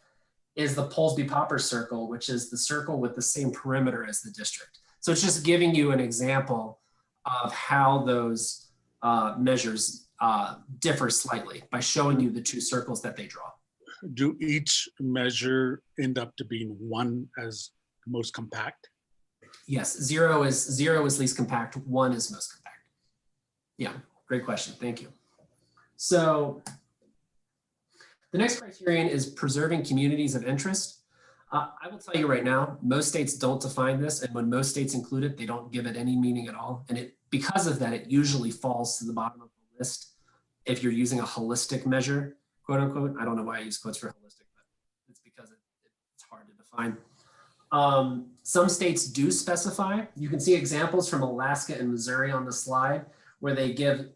is the Polsby-Popper circle, which is the circle with the same perimeter as the district. So it's just giving you an example of how those measures differ slightly by showing you the two circles that they draw. Do each measure end up to being one as most compact? Yes, zero is least compact, one is most compact. Yeah, great question, thank you. So the next criterion is preserving communities of interest. I will tell you right now, most states don't define this, and when most states include it, they don't give it any meaning at all. And because of that, it usually falls to the bottom of the list if you're using a holistic measure, quote unquote. I don't know why I use quotes for holistic, but it's because it's hard to define. Some states do specify. You can see examples from Alaska and Missouri on the slide where they give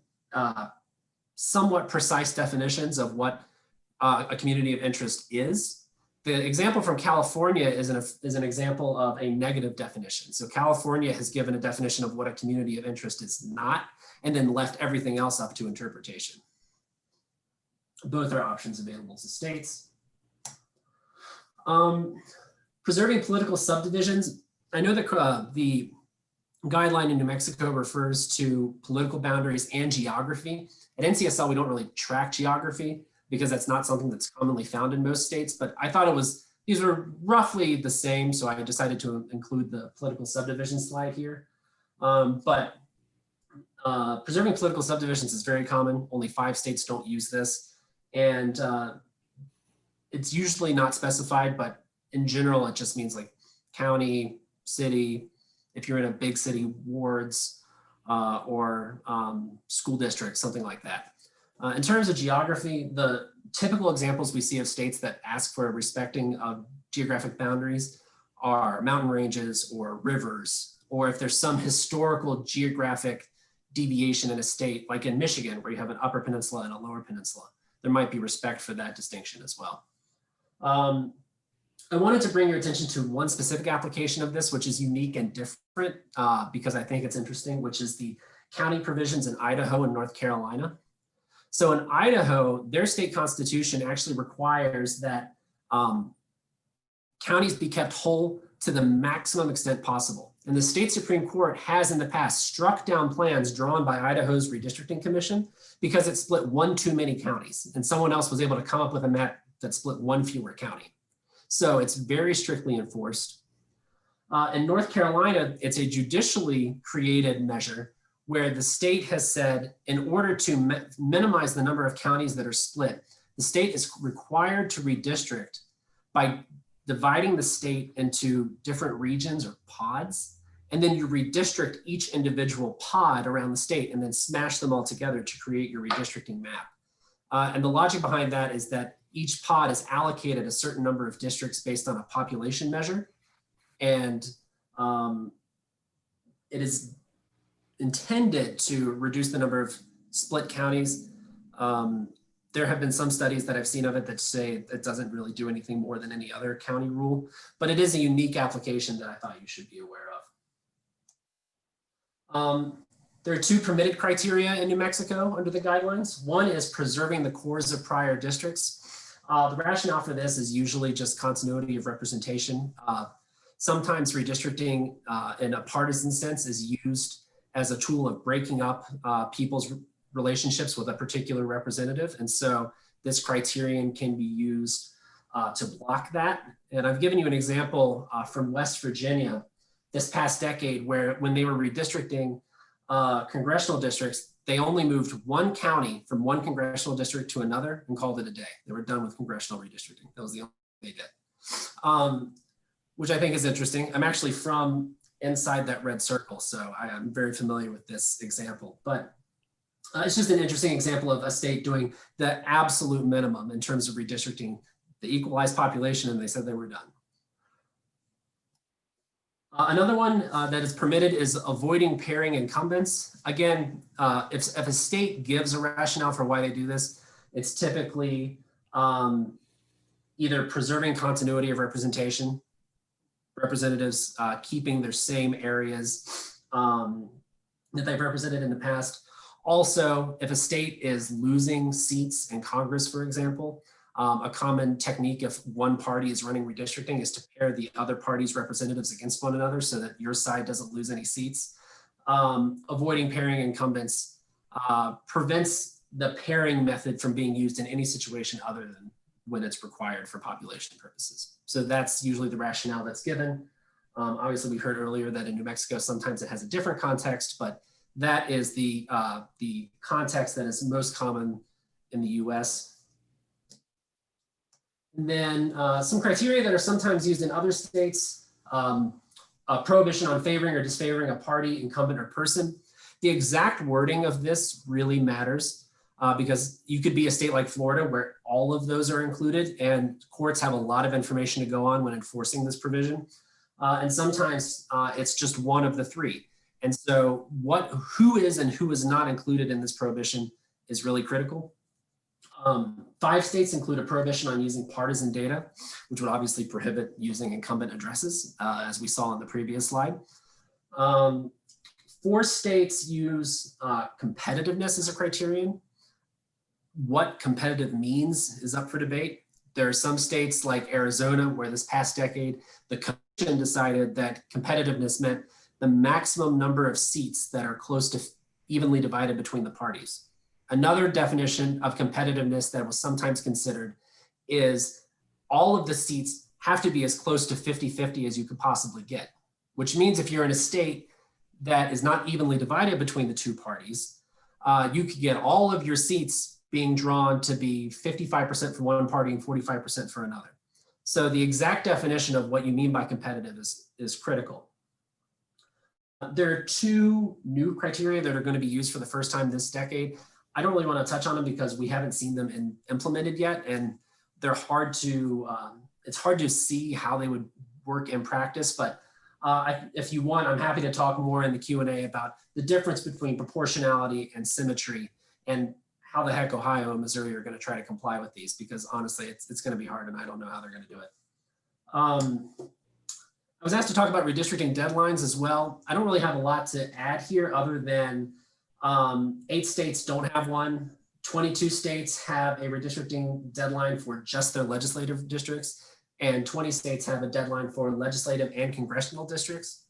somewhat precise definitions of what a community of interest is. The example from California is an example of a negative definition. So California has given a definition of what a community of interest is not, and then left everything else up to interpretation. Both are options available to states. Preserving political subdivisions. I know that the guideline in New Mexico refers to political boundaries and geography. At NCSL, we don't really track geography because that's not something that's commonly found in most states, but I thought these were roughly the same, so I decided to include the political subdivision slide here. Preserving political subdivisions is very common. Only 5 states don't use this, and it's usually not specified, but in general, it just means like county, city, if you're in a big city, wards, or school districts, something like that. In terms of geography, the typical examples we see of states that ask for respecting of geographic boundaries are mountain ranges or rivers, or if there's some historical geographic deviation in a state, like in Michigan, where you have an upper peninsula and a lower peninsula, there might be respect for that distinction as well. I wanted to bring your attention to one specific application of this, which is unique and different because I think it's interesting, which is the county provisions in Idaho and North Carolina. So in Idaho, their state constitution actually requires that counties be kept whole to the maximum extent possible. And the state Supreme Court has in the past struck down plans drawn by Idaho's Redistricting Commission because it split one too many counties, and someone else was able to come up with a map that split one fewer county. So it's very strictly enforced. In North Carolina, it's a judicially created measure where the state has said, in order to minimize the number of counties that are split, the state is required to redistrict by dividing the state into different regions or pods and then you redistrict each individual pod around the state and then smash them all together to create your redistricting map. And the logic behind that is that each pod is allocated a certain number of districts based on a population measure. And it is intended to reduce the number of split counties. There have been some studies that I've seen of it that say it doesn't really do anything more than any other county rule, but it is a unique application that I thought you should be aware of. There are 2 permitted criteria in New Mexico under the guidelines. One is preserving the cores of prior districts. The rationale for this is usually just continuity of representation. Sometimes redistricting in a partisan sense is used as a tool of breaking up people's relationships with a particular representative. And so this criterion can be used to block that. And I've given you an example from West Virginia this past decade where when they were redistricting congressional districts, they only moved one county from one congressional district to another and called it a day. They were done with congressional redistricting. That was the only thing they did, which I think is interesting. I'm actually from inside that red circle, so I am very familiar with this example. But it's just an interesting example of a state doing the absolute minimum in terms of redistricting the equalized population, and they said they were done. Another one that is permitted is avoiding pairing incumbents. Again, if a state gives a rationale for why they do this, it's typically either preserving continuity of representation, representatives keeping their same areas that they've represented in the past. Also, if a state is losing seats in Congress, for example, a common technique if one party is running redistricting is to pair the other party's representatives against one another so that your side doesn't lose any seats. Avoiding pairing incumbents prevents the pairing method from being used in any situation other than when it's required for population purposes. So that's usually the rationale that's given. Obviously, we heard earlier that in New Mexico, sometimes it has a different context, but that is the context that is most common in the US. And then some criteria that are sometimes used in other states, a prohibition on favoring or disfavoring a party, incumbent, or person. The exact wording of this really matters because you could be a state like Florida where all of those are included and courts have a lot of information to go on when enforcing this provision. And sometimes it's just one of the 3. And so who is and who is not included in this prohibition is really critical. 5 states include a prohibition on using partisan data, which would obviously prohibit using incumbent addresses, as we saw in the previous slide. 4 states use competitiveness as a criterion. What competitive means is up for debate. There are some states like Arizona where this past decade, the commission decided that competitiveness meant the maximum number of seats that are close to evenly divided between the parties. Another definition of competitiveness that was sometimes considered is all of the seats have to be as close to 50-50 as you could possibly get, which means if you're in a state that is not evenly divided between the 2 parties, you could get all of your seats being drawn to be 55% for one party and 45% for another. So the exact definition of what you mean by competitive is critical. There are 2 new criteria that are going to be used for the first time this decade. I don't really want to touch on them because we haven't seen them implemented yet, and they're hard to, it's hard to see how they would work in practice, but if you want, I'm happy to talk more in the Q&A about the difference between proportionality and symmetry and how the heck Ohio and Missouri are going to try to comply with these, because honestly, it's going to be hard and I don't know how they're going to do it. I was asked to talk about redistricting deadlines as well. I don't really have a lot to add here other than 8 states don't have one. 22 states have a redistricting deadline for just their legislative districts, and 20 states have a deadline for legislative and congressional districts.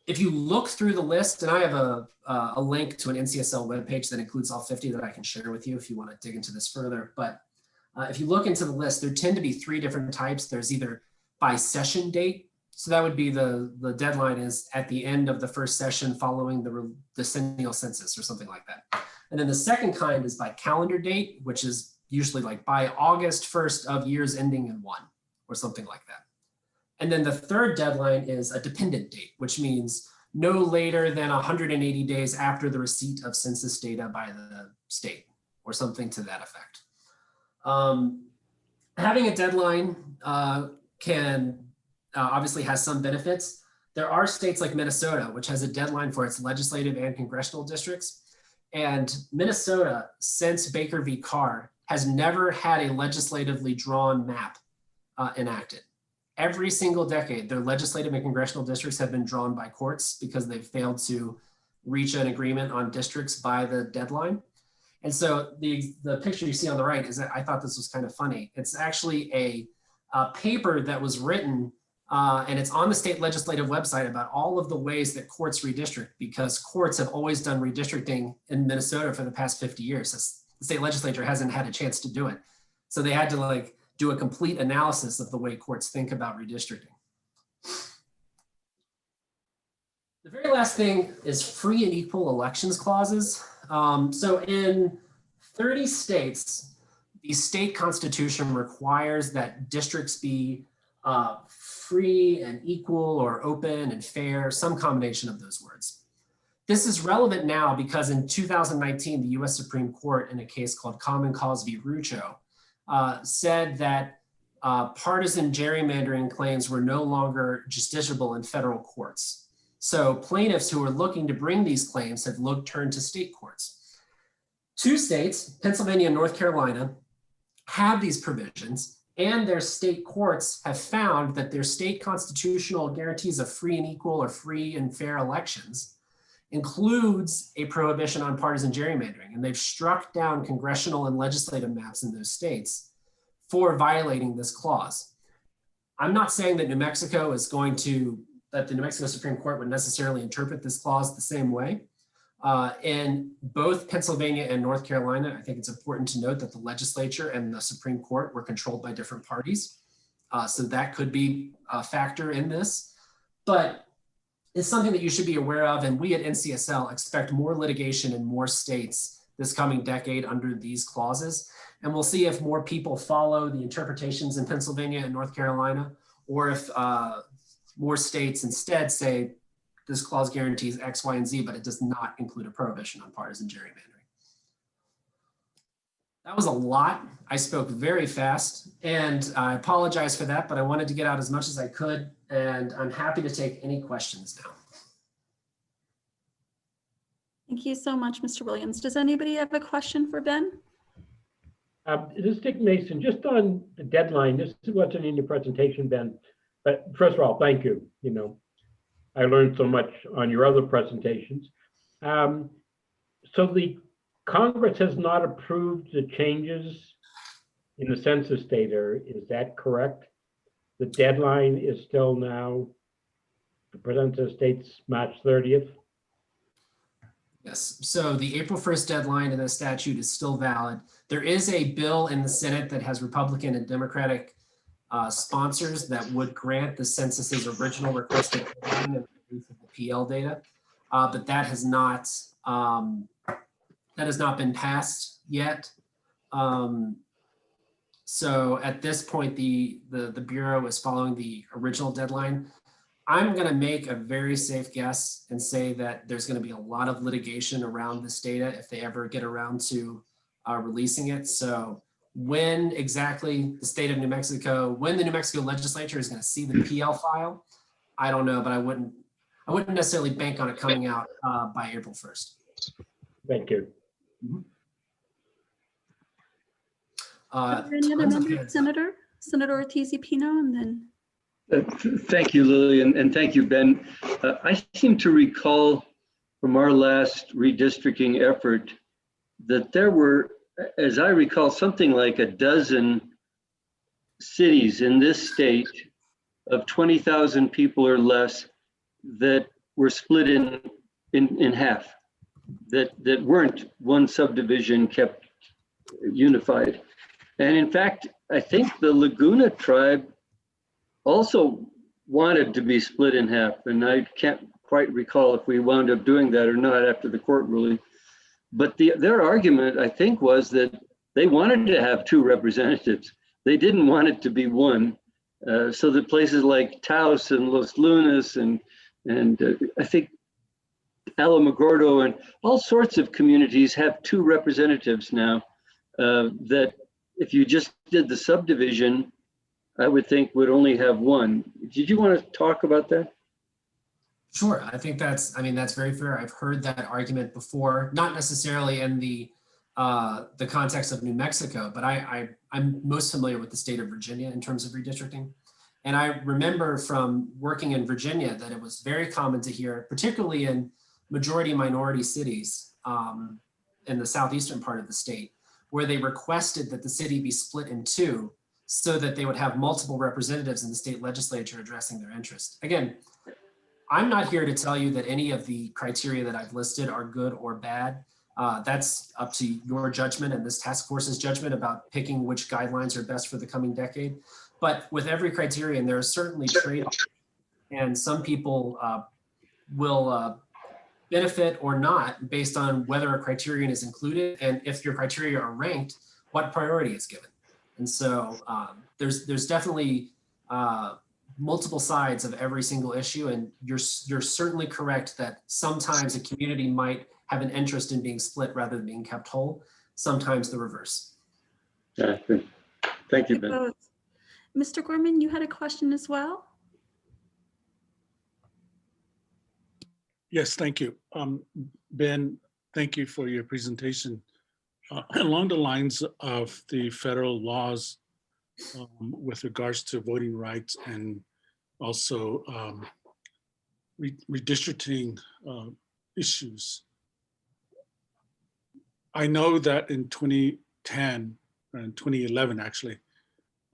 If you look through the list, and I have a link to an NCSL webpage that includes all 50 that I can share with you if you want to dig into this further, but if you look into the list, there tend to be 3 different types. There's either by session date, so that would be the deadline is at the end of the first session following the decennial census or something like that. And then the second kind is by calendar date, which is usually like by August 1st of years ending in 1 or something like that. And then the third deadline is a dependent date, which means no later than 180 days after the receipt of census data by the state or something to that effect. Having a deadline can obviously has some benefits. There are states like Minnesota, which has a deadline for its legislative and congressional districts. And Minnesota, since Baker v. Carr, has never had a legislatively drawn map enacted. Every single decade, their legislative and congressional districts have been drawn by courts because they've failed to reach an agreement on districts by the deadline. And so the picture you see on the right is that I thought this was kind of funny. It's actually a paper that was written and it's on the state legislative website about all of the ways that courts redistrict, because courts have always done redistricting in Minnesota for the past 50 years. The state legislature hasn't had a chance to do it. So they had to do a complete analysis of the way courts think about redistricting. The very last thing is free and equal elections clauses. So in 30 states, the state constitution requires that districts be free and equal or open and fair, some combination of those words. This is relevant now because in 2019, the US Supreme Court in a case called Common Cause v. Rucho said that partisan gerrymandering claims were no longer justiciable in federal courts. So plaintiffs who were looking to bring these claims had turned to state courts. 2 states, Pennsylvania and North Carolina, have these provisions, and their state courts have found that their state constitutional guarantees of free and equal or free and fair elections includes a prohibition on partisan gerrymandering. And they've struck down congressional and legislative maps in those states for violating this clause. I'm not saying that New Mexico is that the New Mexico Supreme Court would necessarily interpret this clause the same way. In both Pennsylvania and North Carolina, I think it's important to note that the legislature and the Supreme Court were controlled by different parties. So that could be a factor in this, but it's something that you should be aware of. And we at NCSL expect more litigation in more states this coming decade under these clauses. And we'll see if more people follow the interpretations in Pennsylvania and North Carolina, or if more states instead say, this clause guarantees X, Y, and Z, but it does not include a prohibition on partisan gerrymandering. That was a lot. I spoke very fast, and I apologize for that, but I wanted to get out as much as I could, and I'm happy to take any questions now. Thank you so much, Mr. Williams. Does anybody have a question for Ben? This is Dick Mason, just on the deadline. This wasn't in your presentation, Ben, but first of all, thank you. I learned so much on your other presentations. So the Congress has not approved the changes in the census data, is that correct? The deadline is still now to present to the states March 30th? Yes, so the April 1st deadline in the statute is still valid. There is a bill in the Senate that has Republican and Democratic sponsors that would grant the census's original requested deadline of the PL data, but that has not been passed yet. So at this point, the Bureau is following the original deadline. I'm going to make a very safe guess and say that there's going to be a lot of litigation around this data if they ever get around to releasing it. So when exactly the state of New Mexico, when the New Mexico legislature is going to see the PL file, I don't know, but I wouldn't necessarily bank on it coming out by April 1st. Thank you. Are there any other members, Senator Ortiz-Pino, and then. Thank you, Lily, and thank you, Ben. I seem to recall from our last redistricting effort that there were, as I recall, something like a dozen cities in this state of 20,000 people or less that were split in half, that weren't one subdivision kept unified. And in fact, I think the Laguna tribe also wanted to be split in half, and I can't quite recall if we wound up doing that or not after the court ruling. But their argument, I think, was that they wanted to have 2 representatives. They didn't want it to be one, so that places like Taos and Los Lunas and I think Alamogordo and all sorts of communities have 2 representatives now that if you just did the subdivision, I would think would only have 1. Did you want to talk about that? Sure, I think that's very fair. I've heard that argument before, not necessarily in the context of New Mexico, but I'm most familiar with the state of Virginia in terms of redistricting. And I remember from working in Virginia that it was very common to hear, particularly in majority minority cities in the southeastern part of the state, where they requested that the city be split in 2 so that they would have multiple representatives in the state legislature addressing their interests. Again, I'm not here to tell you that any of the criteria that I've listed are good or bad. That's up to your judgment and this task force's judgment about picking which guidelines are best for the coming decade. But with every criterion, there are certainly trade-offs, and some people will benefit or not based on whether a criterion is included, and if your criteria are ranked, what priority is given. And so there's definitely multiple sides of every single issue, and you're certainly correct that sometimes a community might have an interest in being split rather than being kept whole. Sometimes the reverse. Yeah, thank you, Ben. Mr. Gorman, you had a question as well? Yes, thank you. Ben, thank you for your presentation. Along the lines of the federal laws with regards to voting rights and also redistricting issues, I know that in 2010 and 2011, actually,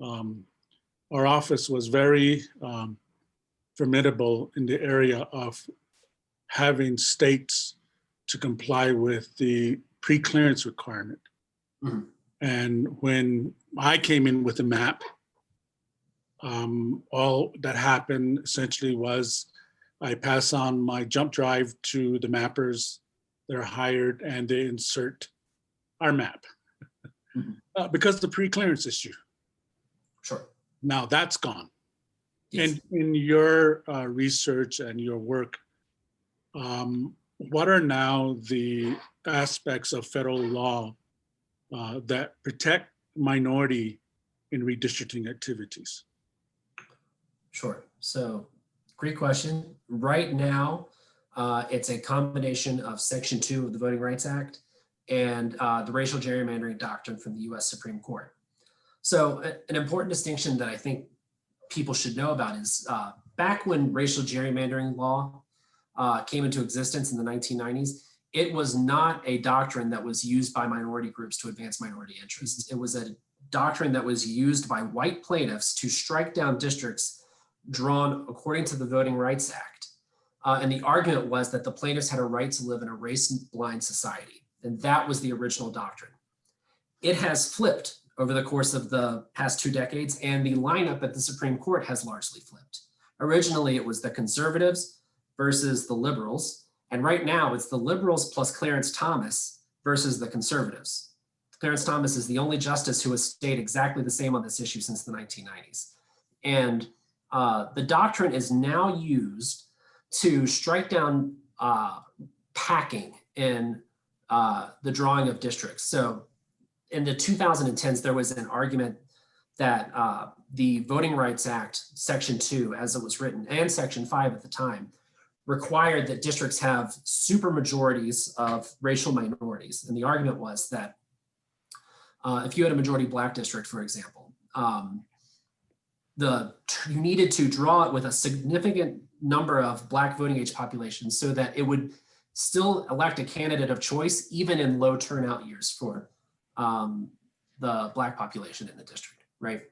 our office was very formidable in the area of having states to comply with the pre-clearance requirement. Mm-hmm. And when I came in with a map, all that happened essentially was I pass on my jump drive to the mappers. They're hired and they insert our map because of the pre-clearance issue. Sure. Now that's gone. Yes. And in your research and your work, what are now the aspects of federal law that protect minority in redistricting activities? Sure. So great question. Right now, it's a combination of Section 2 of the Voting Rights Act and the racial gerrymandering doctrine from the US Supreme Court. So an important distinction that I think people should know about is back when racial gerrymandering law came into existence in the 1990s, it was not a doctrine that was used by minority groups to advance minority interests. It was a doctrine that was used by white plaintiffs to strike down districts drawn according to the Voting Rights Act. And the argument was that the plaintiffs had a right to live in a race-blind society. And that was the original doctrine. It has flipped over the course of the past 2 decades, and the lineup at the Supreme Court has largely flipped. Originally, it was the conservatives versus the liberals. And right now, it's the liberals plus Clarence Thomas versus the conservatives. Clarence Thomas is the only justice who has stayed exactly the same on this issue since the 1990s. And the doctrine is now used to strike down packing in the drawing of districts. So in the 2010s, there was an argument that the Voting Rights Act, Section 2, as it was written, and Section 5 at the time, required that districts have supermajorities of racial minorities. And the argument was that if you had a majority Black district, for example, you needed to draw it with a significant number of Black voting age populations so that it would still elect a candidate of choice, even in low turnout years for the Black population in the district, right?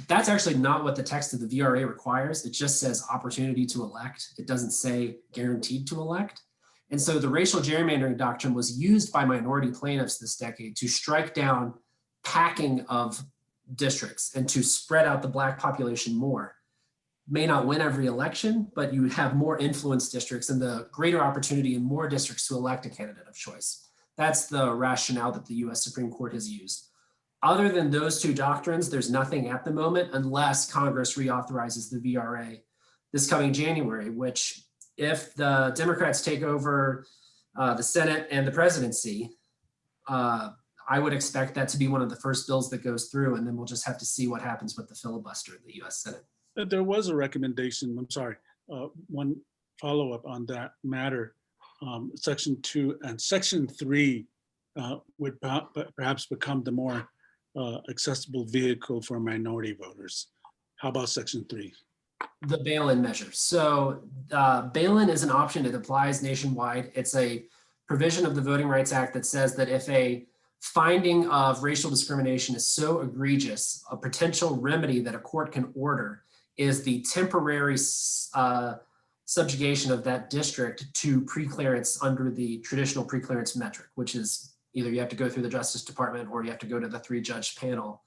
That's actually not what the text of the VRA requires. It just says opportunity to elect. It doesn't say guaranteed to elect. And so the racial gerrymandering doctrine was used by minority plaintiffs this decade to strike down packing of districts and to spread out the Black population more. May not win every election, but you have more influence districts and the greater opportunity in more districts to elect a candidate of choice. That's the rationale that the US Supreme Court has used. Other than those two doctrines, there's nothing at the moment unless Congress reauthorizes the VRA this coming January, which if the Democrats take over the Senate and the presidency, I would expect that to be one of the first bills that goes through, and then we'll just have to see what happens with the filibuster in the US Senate. There was a recommendation, I'm sorry, one follow-up on that matter. Section 2 and Section 3 would perhaps become the more accessible vehicle for minority voters. How about Section 3? The bail-in measure. So bail-in is an option. It applies nationwide. It's a provision of the Voting Rights Act that says that if a finding of racial discrimination is so egregious, a potential remedy that a court can order is the temporary subjugation of that district to preclearance under the traditional preclearance metric, which is either you have to go through the Justice Department or you have to go to the 3-judge panel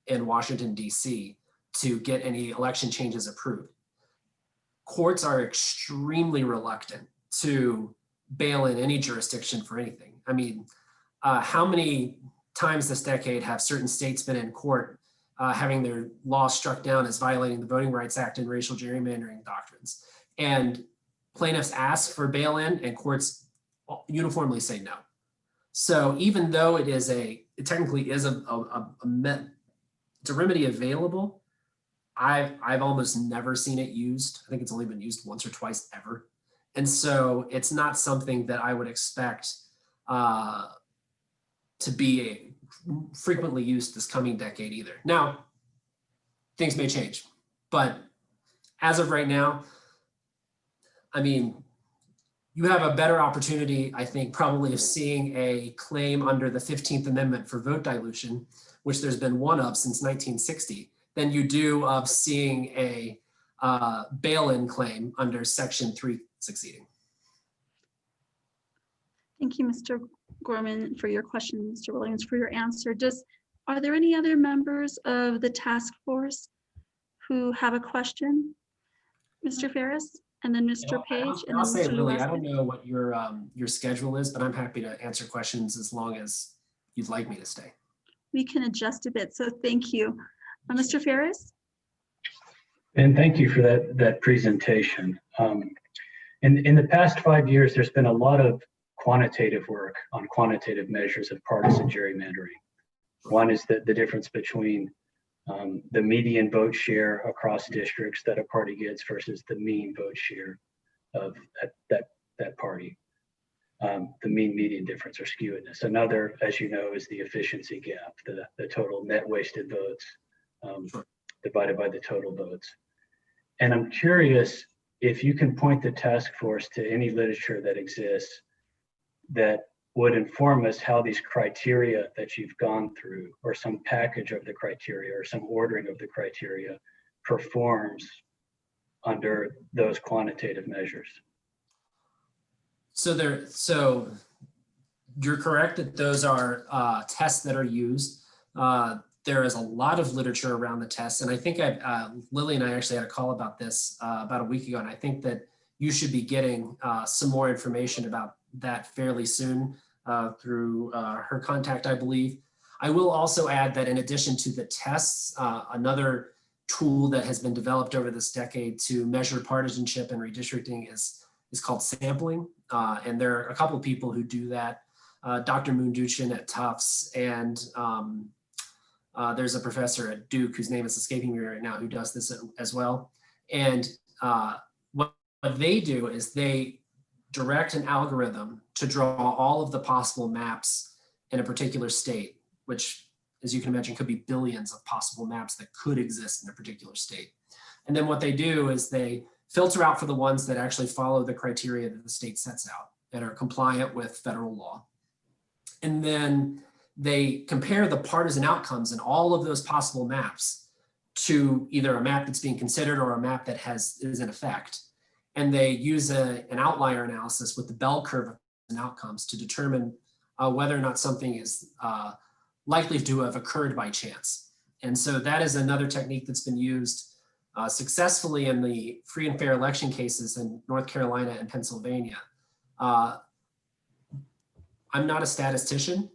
in Washington, D.C. to get any election changes approved. Courts are extremely reluctant to bail in any jurisdiction for anything. I mean, how many times this decade have certain states been in court having their laws struck down as violating the Voting Rights Act and racial gerrymandering doctrines? And plaintiffs ask for bail-in and courts uniformly say no. So even though it technically is it's a remedy available, I've almost never seen it used. I think it's only been used once or twice ever. And so it's not something that I would expect to be frequently used this coming decade either. Now, things may change, but as of right now, I mean, you have a better opportunity, I think, probably of seeing a claim under the 15th Amendment for vote dilution, which there's been one of since 1960, than you do of seeing a bail-in claim under Section 3 succeeding. Thank you, Mr. Gorman, for your question, Mr. Williams, for your answer. Are there any other members of the task force who have a question? Mr. Ferris, and then Mr. Page, and I'll then say, Mr. Lily, I Lewis. don't know what your schedule is, but I'm happy to answer questions as long as you'd like me to stay. We can adjust a bit, so thank you. Mr. Ferris? And thank you for that presentation. In the past 5 years, there's been a lot of quantitative work on quantitative measures of partisan gerrymandering. One is the difference between the median vote share across districts that a party gets versus the mean vote share of that party. The mean median difference or skewedness. Another, as you know, is the efficiency gap, the total net wasted votes divided by the total votes. And I'm curious if you can point the task force to any literature that exists that would inform us how these criteria that you've gone through, or some package of the criteria, or some ordering of the criteria, performs under those quantitative measures. So you're correct that those are tests that are used. There is a lot of literature around the tests, and I think Lily and I actually had a call about this about a week ago, and I think that you should be getting some more information about that fairly soon through her contact, I believe. I will also add that in addition to the tests, another tool that has been developed over this decade to measure partisanship and redistricting is called sampling. And there are a couple of people who do that. Dr. Moonduchin at Tufts, and there's a professor at Duke whose name is escaping me right now who does this as well. And what they do is they direct an algorithm to draw all of the possible maps in a particular state, which, as you can imagine, could be billions of possible maps that could exist in a particular state. And then what they do is they filter out for the ones that actually follow the criteria that the state sets out and are compliant with federal law. And then they compare the partisan outcomes in all of those possible maps to either a map that's being considered or a map that is in effect. And they use an outlier analysis with the bell curve of outcomes to determine whether or not something is likely to have occurred by chance. And so that is another technique that's been used successfully in the free and fair election cases in North Carolina and Pennsylvania. I'm not a statistician,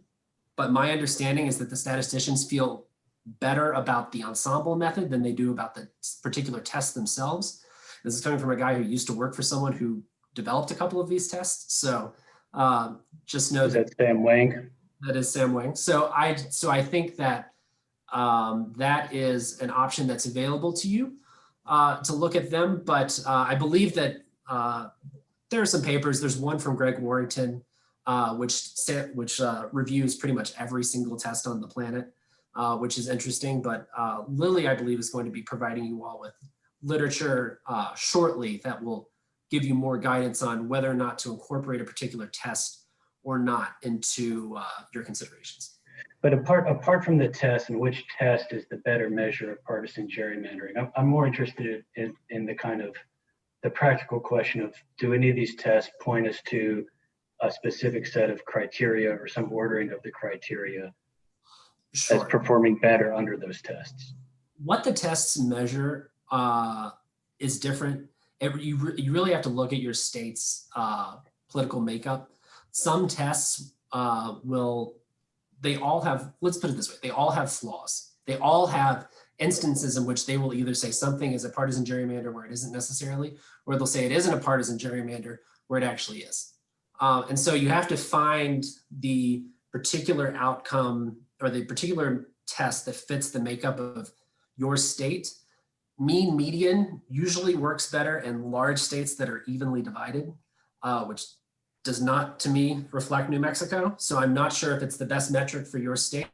But my understanding is that the statisticians feel better about the ensemble method than they do about the particular tests themselves. This is coming from a guy who used to work for someone who developed a couple of these tests. So just know Is that Sam Wang? that is Sam Wang. So I think that that is an option that's available to you to look at them. But I believe that there are some papers. There's one from Greg Warrington, which reviews pretty much every single test on the planet, which is interesting. But Lily, I believe, is going to be providing you all with literature shortly that will give you more guidance on whether or not to incorporate a particular test or not into your considerations. But apart from the test, and which test is the better measure of partisan gerrymandering, I'm more interested in the kind of the practical question of, do any of these tests point us to a specific set of criteria or some ordering of the criteria as performing better under those tests? What the tests measure is different. You really have to look at your state's political makeup. Some tests they all have, let's put it this way, they all have flaws. They all have instances in which they will either say something is a partisan gerrymander where it isn't necessarily, or they'll say it isn't a partisan gerrymander where it actually is. And so you have to find the particular outcome or the particular test that fits the makeup of your state. Mean median usually works better in large states that are evenly divided, which does not, to me, reflect New Mexico. So I'm not sure if it's the best metric for your state.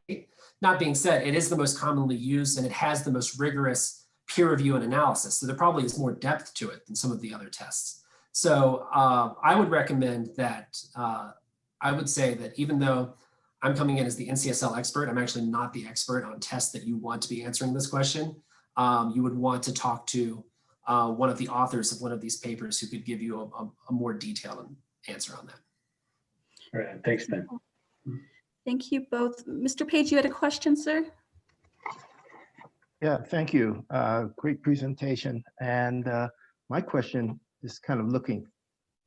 That being said, it is the most commonly used and it has the most rigorous peer review and analysis. So there probably is more depth to it than some of the other tests. So I would recommend that, I would say that even though I'm coming in as the NCSL expert, I'm actually not the expert on tests that you want to be answering this question. You would want to talk to one of the authors of one of these papers who could give you a more detailed answer on that. All right, thanks, Ben. Thank you both. Mr. Page, you had a question, sir? Yeah, thank you. Great presentation. And my question is kind of looking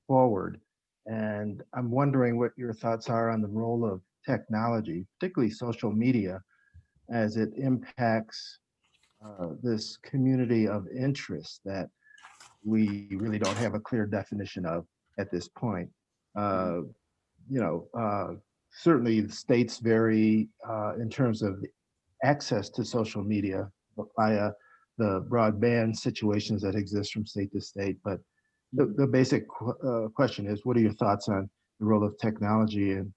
forward. And I'm wondering what your thoughts are on the role of technology, particularly social media, as it impacts this community of interest that we really don't have a clear definition of at this point. Certainly the states vary in terms of access to social media via the broadband situations that exist from state to state. But the basic question is, what are your thoughts on the role of technology in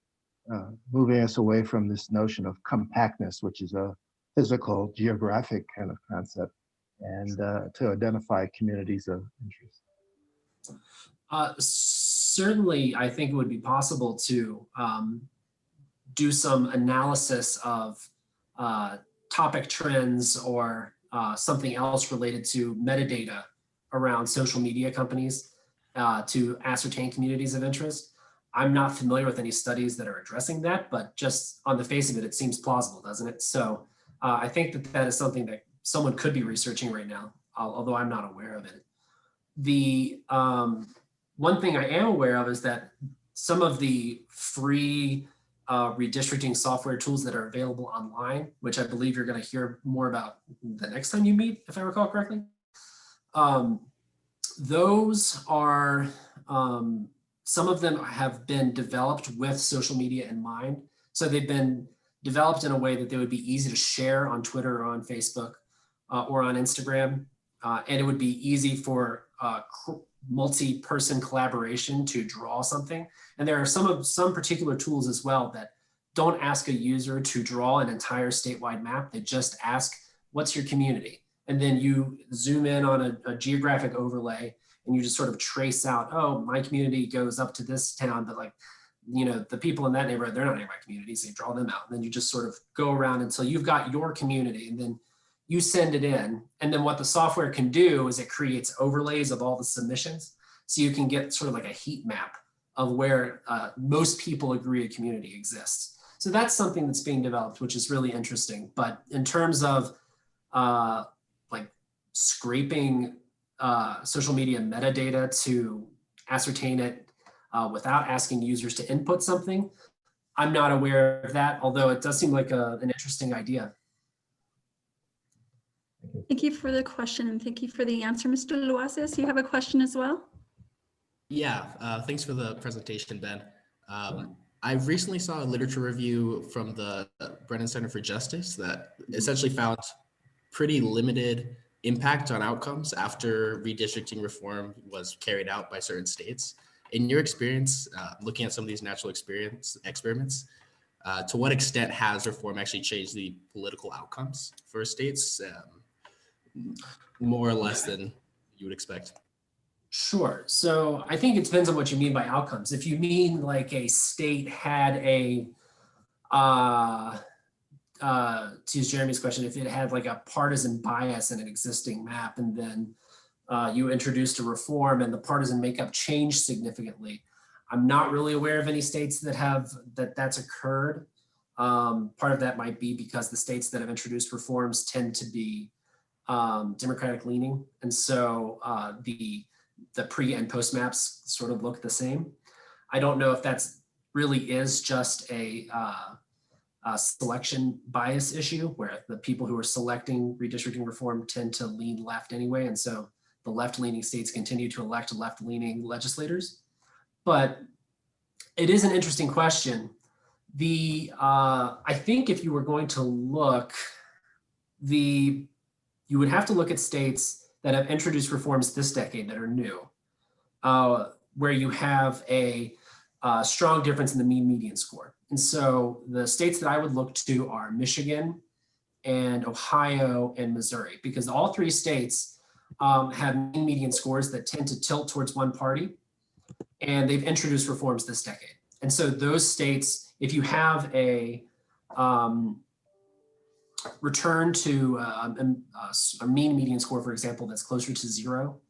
moving us away from this notion of compactness, which is a physical, geographic kind of concept, and to identify communities of interest? Certainly, I think it would be possible to do some analysis of topic trends or something else related to metadata around social media companies to ascertain communities of interest. I'm not familiar with any studies that are addressing that, but just on the face of it, it seems plausible, doesn't it? So I think that that is something that someone could be researching right now, although I'm not aware of it. The one thing I am aware of is that some of the free redistricting software tools that are available online, which I believe you're going to hear more about the next time you meet, if I recall correctly. Those are, some of them have been developed with social media in mind. So they've been developed in a way that they would be easy to share on Twitter or on Facebook or on Instagram. And it would be easy for multi-person collaboration to draw something. And there are some particular tools as well that don't ask a user to draw an entire statewide map. They just ask, what's your community? And then you zoom in on a geographic overlay and you just sort of trace out, oh, my community goes up to this town, but the people in that neighborhood, they're not nearby communities, so you draw them out. And then you just sort of go around until you've got your community, and then you send it in. And then what the software can do is it creates overlays of all the submissions. So you can get sort of like a heat map of where most people agree a community exists. So that's something that's being developed, which is really interesting. But in terms of scraping social media metadata to ascertain it without asking users to input something, I'm not aware of that, although it does seem like an interesting idea. Thank you for the question and thank you for the answer. Mr. Luaces, you have a question as well? Yeah, thanks for the presentation, Ben. I recently saw a literature review from the Brennan Center for Justice that essentially found pretty limited impact on outcomes after redistricting reform was carried out by certain states. In your experience, looking at some of these natural experiments, to what extent has reform actually changed the political outcomes for states, more or less than you would expect? Sure. So I think it depends on what you mean by outcomes. If you mean like a state had a, to use Jeremy's question, if it had like a partisan bias in an existing map and then you introduced a reform and the partisan makeup changed significantly, I'm not really aware of any states that have that's occurred. Part of that might be because the states that have introduced reforms tend to be Democratic leaning. And so the pre and post maps sort of look the same. I don't know if that's really is just a selection bias issue where the people who are selecting redistricting reform tend to lean left anyway. And so the left-leaning states continue to elect left-leaning legislators. But it is an interesting question. I think if you were going to look, you would have to look at states that have introduced reforms this decade that are new, where you have a strong difference in the mean median score. And so the states that I would look to are Michigan and Ohio and Missouri, because all three states have mean median scores that tend to tilt towards one party, and they've introduced reforms this decade. And so those states, if you have a return to a mean median score, for example, that's closer to 0,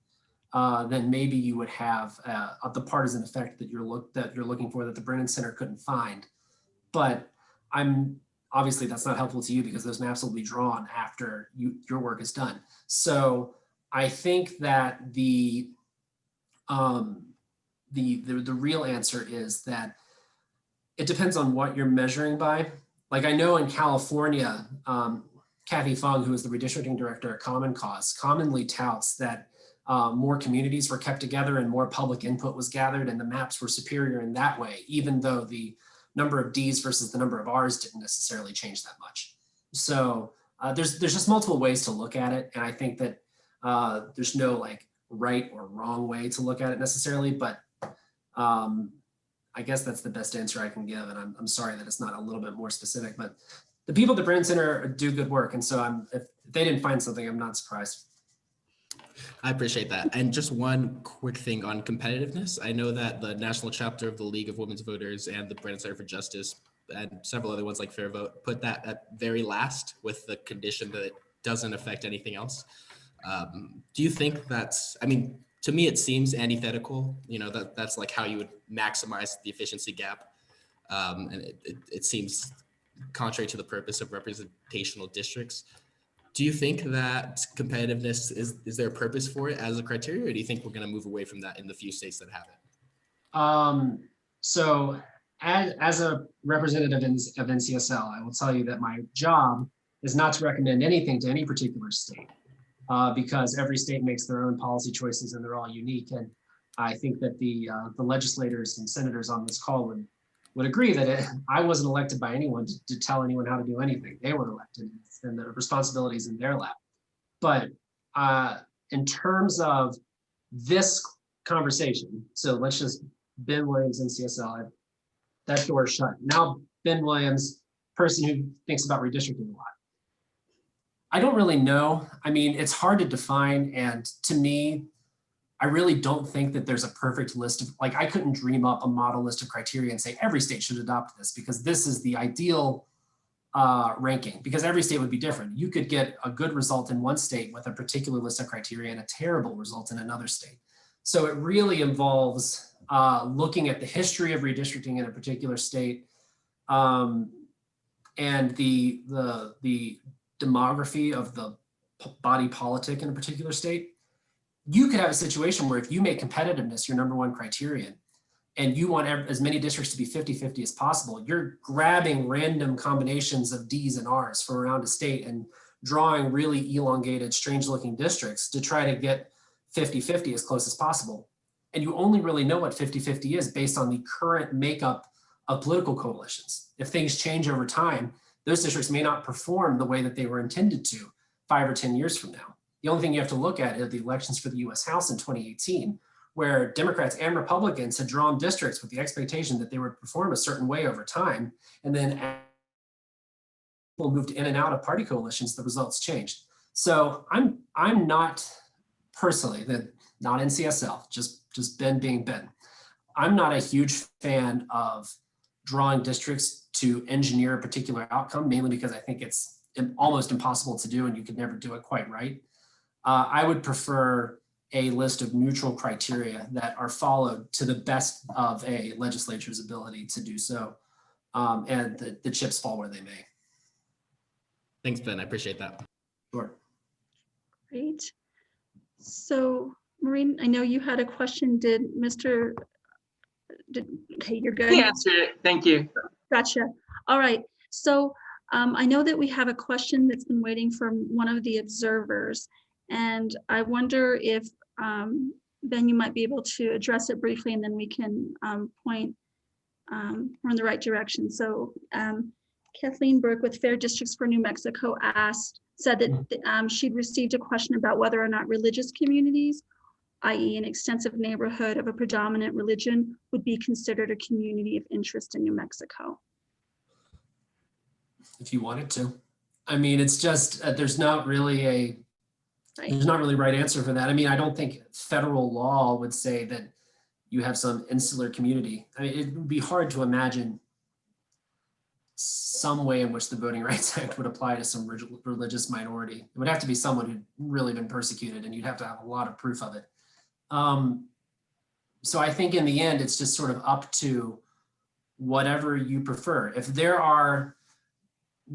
then maybe you would have the partisan effect that you're looking for that the Brennan Center couldn't find. But obviously that's not helpful to you because those maps will be drawn after your work is done. So I think that the real answer is that it depends on what you're measuring by. Like I know in California, Kathy Fung, who is the redistricting director at Common Cause, commonly touts that more communities were kept together and more public input was gathered and the maps were superior in that way, even though the number of Ds versus the number of Rs didn't necessarily change that much. So there's just multiple ways to look at it. And I think that there's no like right or wrong way to look at it necessarily, but I guess that's the best answer I can give. And I'm sorry that it's not a little bit more specific, but the people at the Brennan Center do good work. And so if they didn't find something, I'm not surprised. I appreciate that. And just one quick thing on competitiveness. I know that the national chapter of the League of Women's Voters and the Brennan Center for Justice and several other ones like Fair Vote put that at very last with the condition that it doesn't affect anything else. Do you think that's, I mean, to me, it seems antithetical, you know, that's like how you would maximize the efficiency gap. And it seems contrary to the purpose of representational districts. Do you think that competitiveness is there a purpose for it as a criteria, or do you think we're going to move away from that in the few states that have it? So as a representative of NCSL, I will tell you that my job is not to recommend anything to any particular state because every state makes their own policy choices and they're all unique. And I think that the legislators and senators on this call would agree that I wasn't elected by anyone to tell anyone how to do anything. They were elected and the responsibilities in their lap. But in terms of this conversation, so let's just Ben Williams, NCSL, that door is shut. Now Ben Williams, person who thinks about redistricting a lot. I don't really know. I mean, it's hard to define. And to me, I really don't think that there's a perfect list of, like, I couldn't dream up a model list of criteria and say every state should adopt this because this is the ideal ranking, because every state would be different. You could get a good result in one state with a particular list of criteria and a terrible result in another state. So it really involves looking at the history of redistricting in a particular state and the demography of the body politic in a particular state. You could have a situation where if you make competitiveness your number one criterion, and you want as many districts to be 50-50 as possible, you're grabbing random combinations of Ds and Rs from around a state and drawing really elongated, strange looking districts to try to get 50-50 as close as possible. And you only really know what 50-50 is based on the current makeup of political coalitions. If things change over time, those districts may not perform the way that they were intended to 5 or 10 years from now. The only thing you have to look at are the elections for the US House in 2018, where Democrats and Republicans had drawn districts with the expectation that they would perform a certain way over time. And then as people moved in and out of party coalitions, the results changed. So I'm not personally, not in CSL, just Ben being Ben. I'm not a huge fan of drawing districts to engineer a particular outcome, mainly because I think it's almost impossible to do and you could never do it quite right. I would prefer a list of neutral criteria that are followed to the best of a legislature's ability to do so, and the chips fall where they may. Thanks, Ben. I appreciate that. Sure. Great. So Maureen, I know you had a question. Okay, you're good. He answered it. Thank you. Gotcha. All right. So I know that we have a question that's been waiting from one of the observers. And I wonder if, Ben, you might be able to address it briefly and then we can point we're in the right direction. So Kathleen Burke with Fair Districts for New Mexico said that she'd received a question about whether or not religious communities, i.e. an extensive neighborhood of a predominant religion, would be considered a community of interest in New Mexico. If you wanted to. I mean, it's just, there's not really a right answer for that. I mean, I don't think federal law would say that you have some insular community. I mean, it would be hard to imagine some way in which the Voting Rights Act would apply to some religious minority. It would have to be someone who'd really been persecuted and you'd have to have a lot of proof of it. So I think in the end, it's just sort of up to whatever you prefer. If there are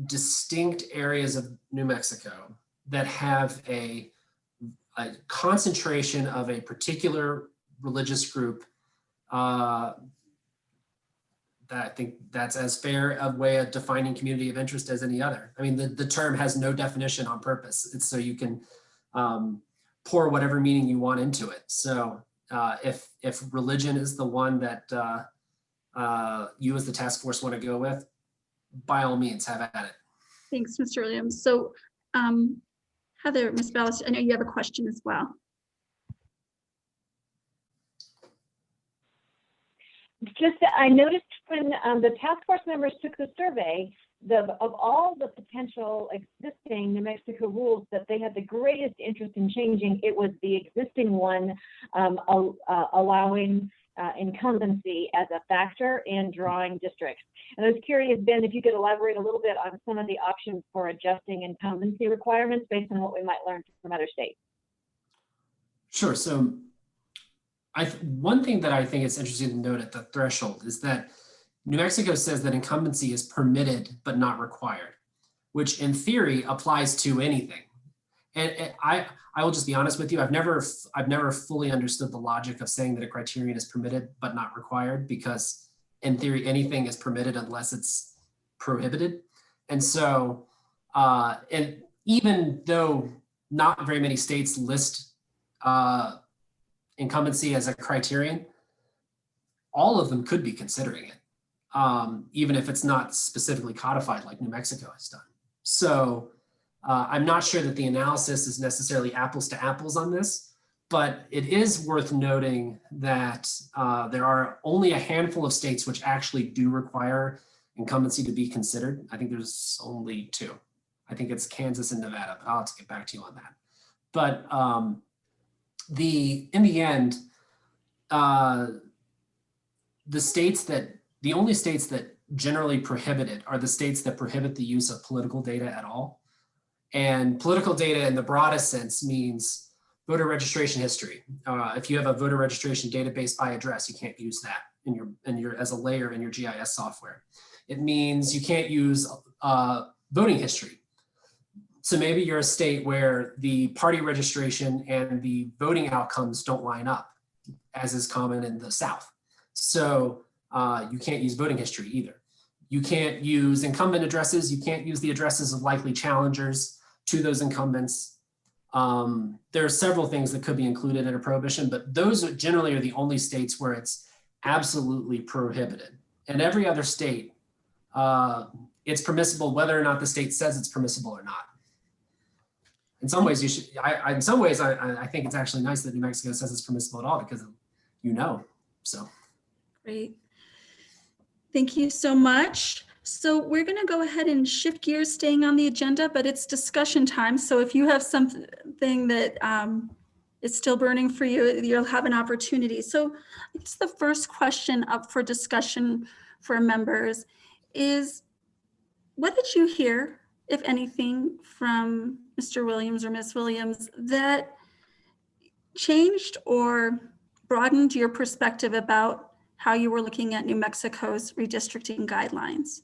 distinct areas of New Mexico that have a concentration of a particular religious group, that I think that's as fair a way of defining community of interest as any other. I mean, the term has no definition on purpose. It's so you can pour whatever meaning you want into it. So if religion is the one that you as the task force want to go with, by all means, have at it. Thanks, Mr. Williams. So Heather, Ms. Ballas, I know you have a question as well. Just, I noticed when the task force members took the survey, of all the potential existing New Mexico rules that they had the greatest interest in changing, it was the existing one allowing incumbency as a factor in drawing districts. And I was curious, Ben, if you could elaborate a little bit on some of the options for adjusting incumbency requirements based on what we might learn from other states. Sure. So one thing that I think is interesting to note at the threshold is that New Mexico says that incumbency is permitted but not required, which in theory applies to anything. And I will just be honest with you, I've never fully understood the logic of saying that a criterion is permitted but not required, because in theory anything is permitted unless it's prohibited. And so, and even though not very many states list incumbency as a criterion, all of them could be considering it, even if it's not specifically codified like New Mexico has done. So I'm not sure that the analysis is necessarily apples to apples on this, but it is worth noting that there are only a handful of states which actually do require incumbency to be considered. I think there's only 2. I think it's Kansas and Nevada, but I'll have to get back to you on that. But in the end, the only states that generally prohibit it are the states that prohibit the use of political data at all. And political data in the broadest sense means voter registration history. If you have a voter registration database by address, you can't use that in your as a layer in your GIS software. It means you can't use voting history. So maybe you're a state where the party registration and the voting outcomes don't line up, as is common in the South. So you can't use voting history either. You can't use incumbent addresses. You can't use the addresses of likely challengers to those incumbents. There are several things that could be included in a prohibition, but those generally are the only states where it's absolutely prohibited. In every other state, it's permissible whether or not the state says it's permissible or not. In some ways, you should. In some ways, I think it's actually nice that New Mexico says it's permissible at all because you know. So Great. Thank you so much. So we're going to go ahead and shift gears, staying on the agenda, but it's discussion time. So if you have something that is still burning for you, you'll have an opportunity. So it's the first question up for discussion for members is, what did you hear, if anything, from Mr. Williams or Ms. Williams that changed or broadened your perspective about how you were looking at New Mexico's redistricting guidelines?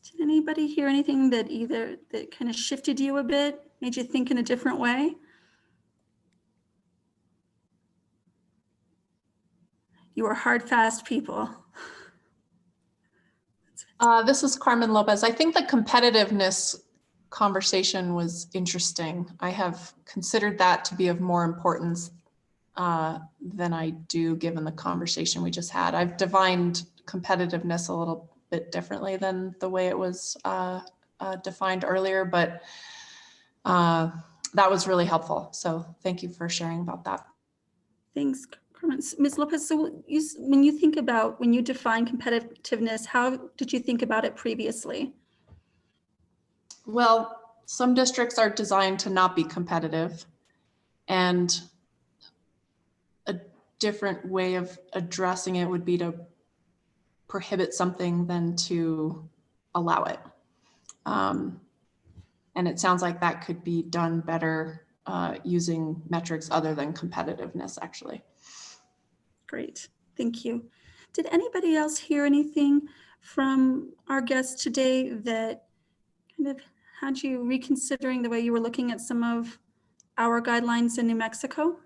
Did anybody hear anything that kind of shifted you a bit, made you think in a different way? You are hard, fast people. This is Carmen Lopez. I think the competitiveness conversation was interesting. I have considered that to be of more importance than I do given the conversation we just had. I've defined competitiveness a little bit differently than the way it was defined earlier, but that was really helpful. So thank you for sharing about that. Thanks, Carmen. Ms. Lopez, so when you define competitiveness, how did you think about it previously? Well, some districts are designed to not be competitive, and a different way of addressing it would be to prohibit something than to allow it. And it sounds like that could be done better using metrics other than competitiveness, actually. Great, thank you. Did anybody else hear anything from our guests today that kind of had you reconsidering the way you were looking at some of our guidelines in New Mexico?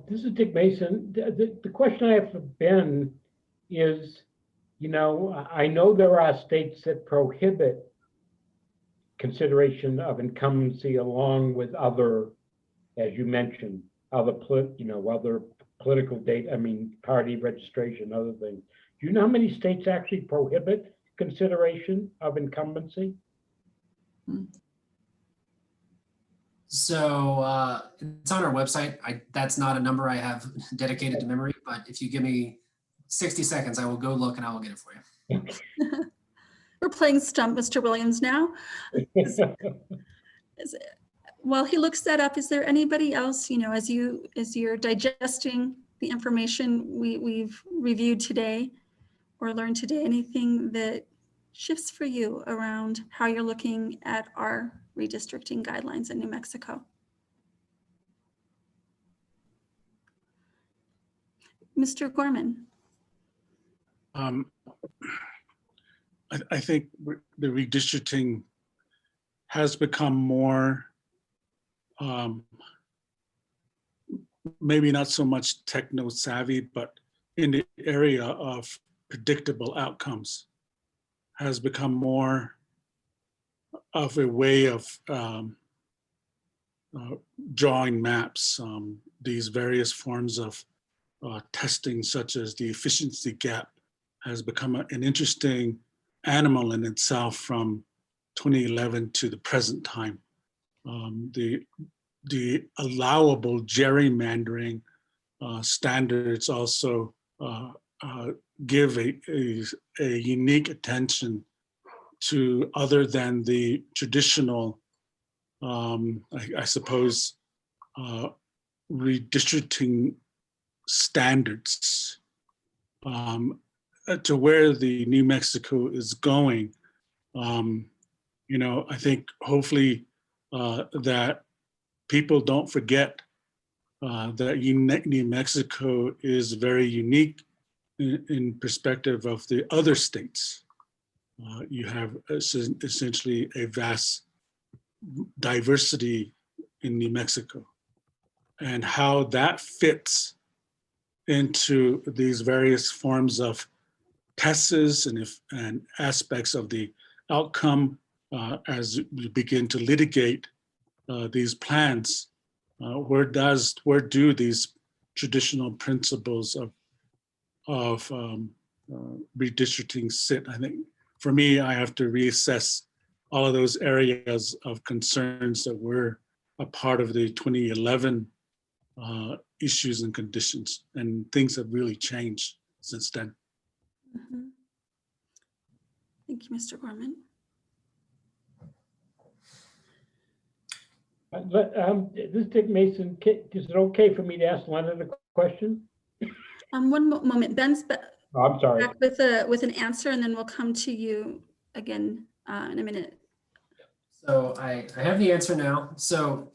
This is Dick Mason. The question I have for Ben is, I know there are states that prohibit consideration of incumbency along with other, as you mentioned, other political party registration, other things. Do you know how many states actually prohibit consideration of incumbency? So it's on our website. That's not a number I have dedicated to memory, but if you give me 60 seconds, I will go look and I will get it for you. We're playing Stump Mr. Williams now. While he looks that up, is there anybody else, as you're digesting the information we've reviewed today or learned today, anything that shifts for you around how you're looking at our redistricting guidelines in New Mexico? Mr. Gorman. I think the redistricting has become more, maybe not so much techno savvy, but in the area of predictable outcomes has become more of a way of drawing maps. These various forms of testing, such as the efficiency gap, has become an interesting animal in itself from 2011 to the present time. The allowable gerrymandering standards also give a unique attention to other than the traditional, I suppose, redistricting standards. To where the New Mexico is going, I think hopefully that people don't forget that New Mexico is very unique in perspective of the other states. You have essentially a vast diversity in New Mexico, and how that fits into these various forms of tests and aspects of the outcome as we begin to litigate these plans. Where do these traditional principles of redistricting sit? I think for me, I have to reassess all of those areas of concerns that were a part of the 2011 issues and conditions, and things have really changed since then. Mhm. Thank you, Mr. Gorman. This is Dick Mason. Is it okay for me to ask Leonard a question? One moment, Ben's Oh, I'm sorry. back with an answer, and then we'll come to you again in a minute. So I have the answer now. So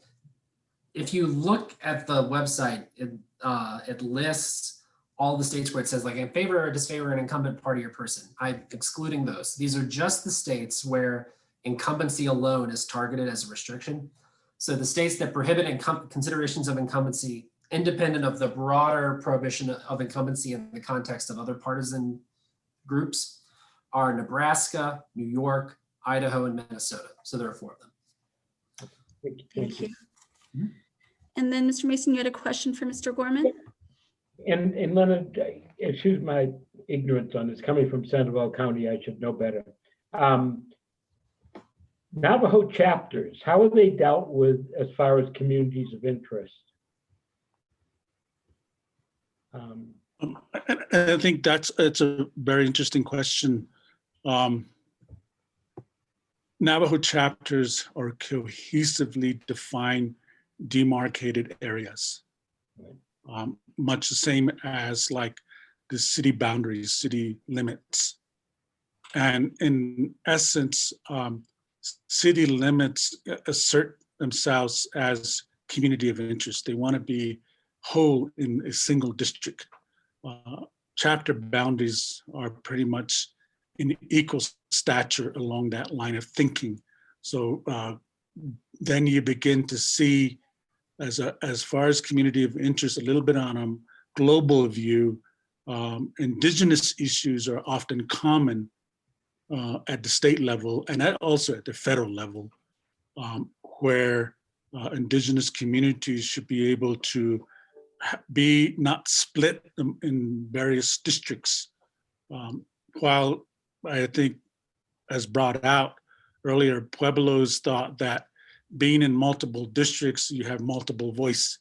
if you look at the website, it lists all the states where it says like in favor or disfavor an incumbent party or person. I'm excluding those. These are just the states where incumbency alone is targeted as a restriction. So the states that prohibit considerations of incumbency independent of the broader prohibition of incumbency in the context of other partisan groups are Nebraska, New York, Idaho, and Minnesota. So there are 4 of them. Thank you. And then, Mr. Mason, you had a question for Mr. Gorman? And Leonard, excuse my ignorance on this, coming from Sandoval County, I should know better. Navajo chapters, how are they dealt with as far as communities of interest? I think it's a very interesting question. Navajo chapters are cohesively defined, demarcated areas, much the same as like the city boundaries, city limits. And in essence, city limits assert themselves as community of interest. They want to be whole in a single district. Chapter boundaries are pretty much in equal stature along that line of thinking. So then you begin to see, as far as community of interest, a little bit on a global view, indigenous issues are often common at the state level and also at the federal level, where indigenous communities should be able to be not split in various districts. While I think, as brought out earlier, Pueblos thought that being in multiple districts, you have multiple voice.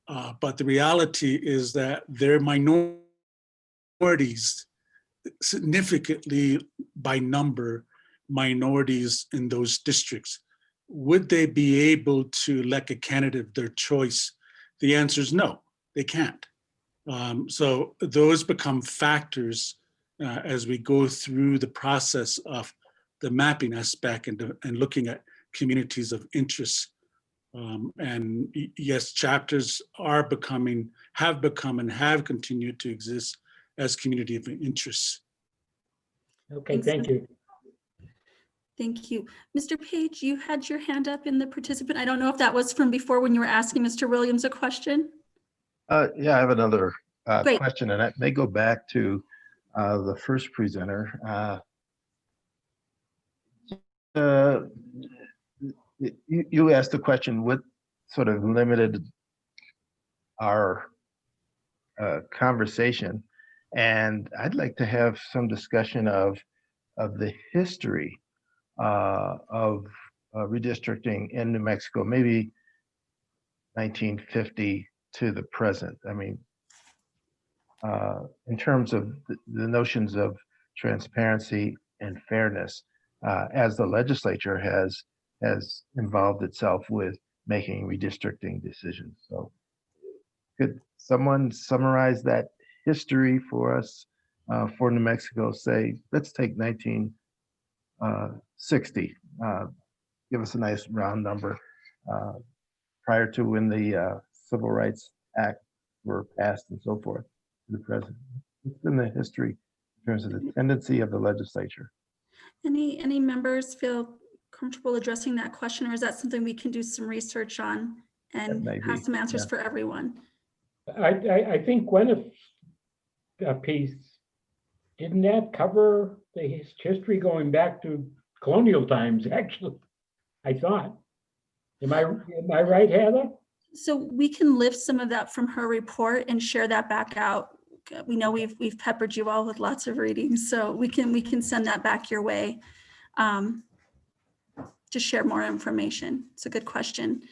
But the reality is that they're minorities, significantly by number, minorities in those districts. Would they be able to elect a candidate of their choice? The answer is no, they can't. So those become factors as we go through the process of the mapping aspect and looking at communities of interest. And yes, chapters have become and have continued to exist as community of interest. Okay, thank you. Thank you. Mr. Page, you had your hand up in the participant. I don't know if that was from before when you were asking Mr. Williams a question. Yeah, I have another Great. question, and that may go back to the first presenter. You asked the question, what sort of limited our conversation, and I'd like to have some discussion of the history of redistricting in New Mexico, maybe 1950 to the present. I mean, in terms of the notions of transparency and fairness, as the legislature has involved itself with making redistricting decisions. So could someone summarize that history for us for New Mexico? Say, let's take 1960. Give us a nice round number prior to when the Civil Rights Act were passed and so forth to the present. What's been the history in terms of the tendency of the legislature? Any members feel comfortable addressing that question, or is that something we can do some research on and That may have be, some answers yeah. for everyone? I think Gwyneth's piece, didn't that cover the history going back to colonial times, actually? I thought. Am I right, Heather? So we can lift some of that from her report and share that back out. We know we've peppered you all with lots of readings, so we can send that back your way to share more information. It's a good question.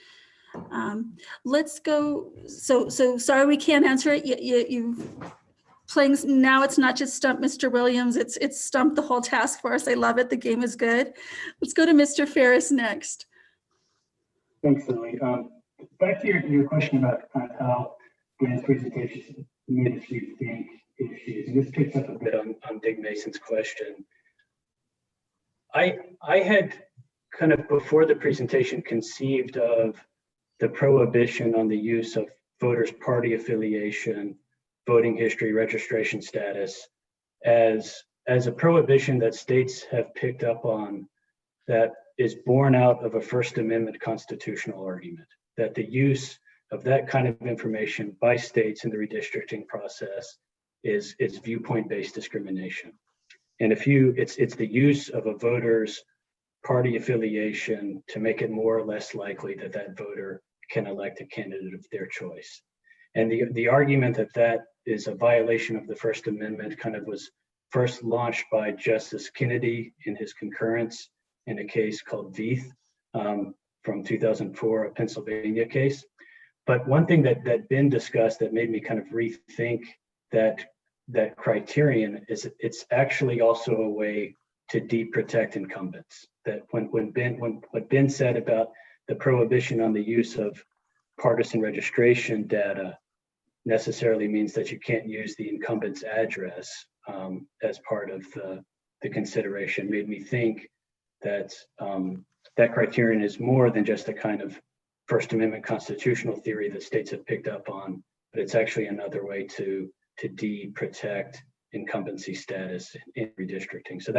Let's go. So sorry we can't answer it. You playing now. It's not just Stump Mr. Williams. It's Stump the whole task force. I love it. The game is good. Let's go to Mr. Ferris next. Thanks, Lily. Back to your question about kind of how Gwen's presentation made us rethink issues. And this picks up a bit on Dick Mason's question. I had kind of before the presentation conceived of the prohibition on the use of voters' party affiliation, voting history, registration status as a prohibition that states have picked up on that is born out of a First Amendment constitutional argument, that the use of that kind of information by states in the redistricting process is viewpoint-based discrimination. And it's the use of a voter's party affiliation to make it more or less likely that that voter can elect a candidate of their choice. And the argument that is a violation of the First Amendment kind of was first launched by Justice Kennedy in his concurrence in a case called Veith from 2004, a Pennsylvania case. But one thing that been discussed that made me kind of rethink that criterion is it's actually also a way to deprotect incumbents. That what Ben said about the prohibition on the use of partisan registration data necessarily means that you can't use the incumbent's address as part of the consideration, made me think that that criterion is more than just a kind of First Amendment constitutional theory that states have picked up on, but it's actually another way to de-protect incumbency status in redistricting. So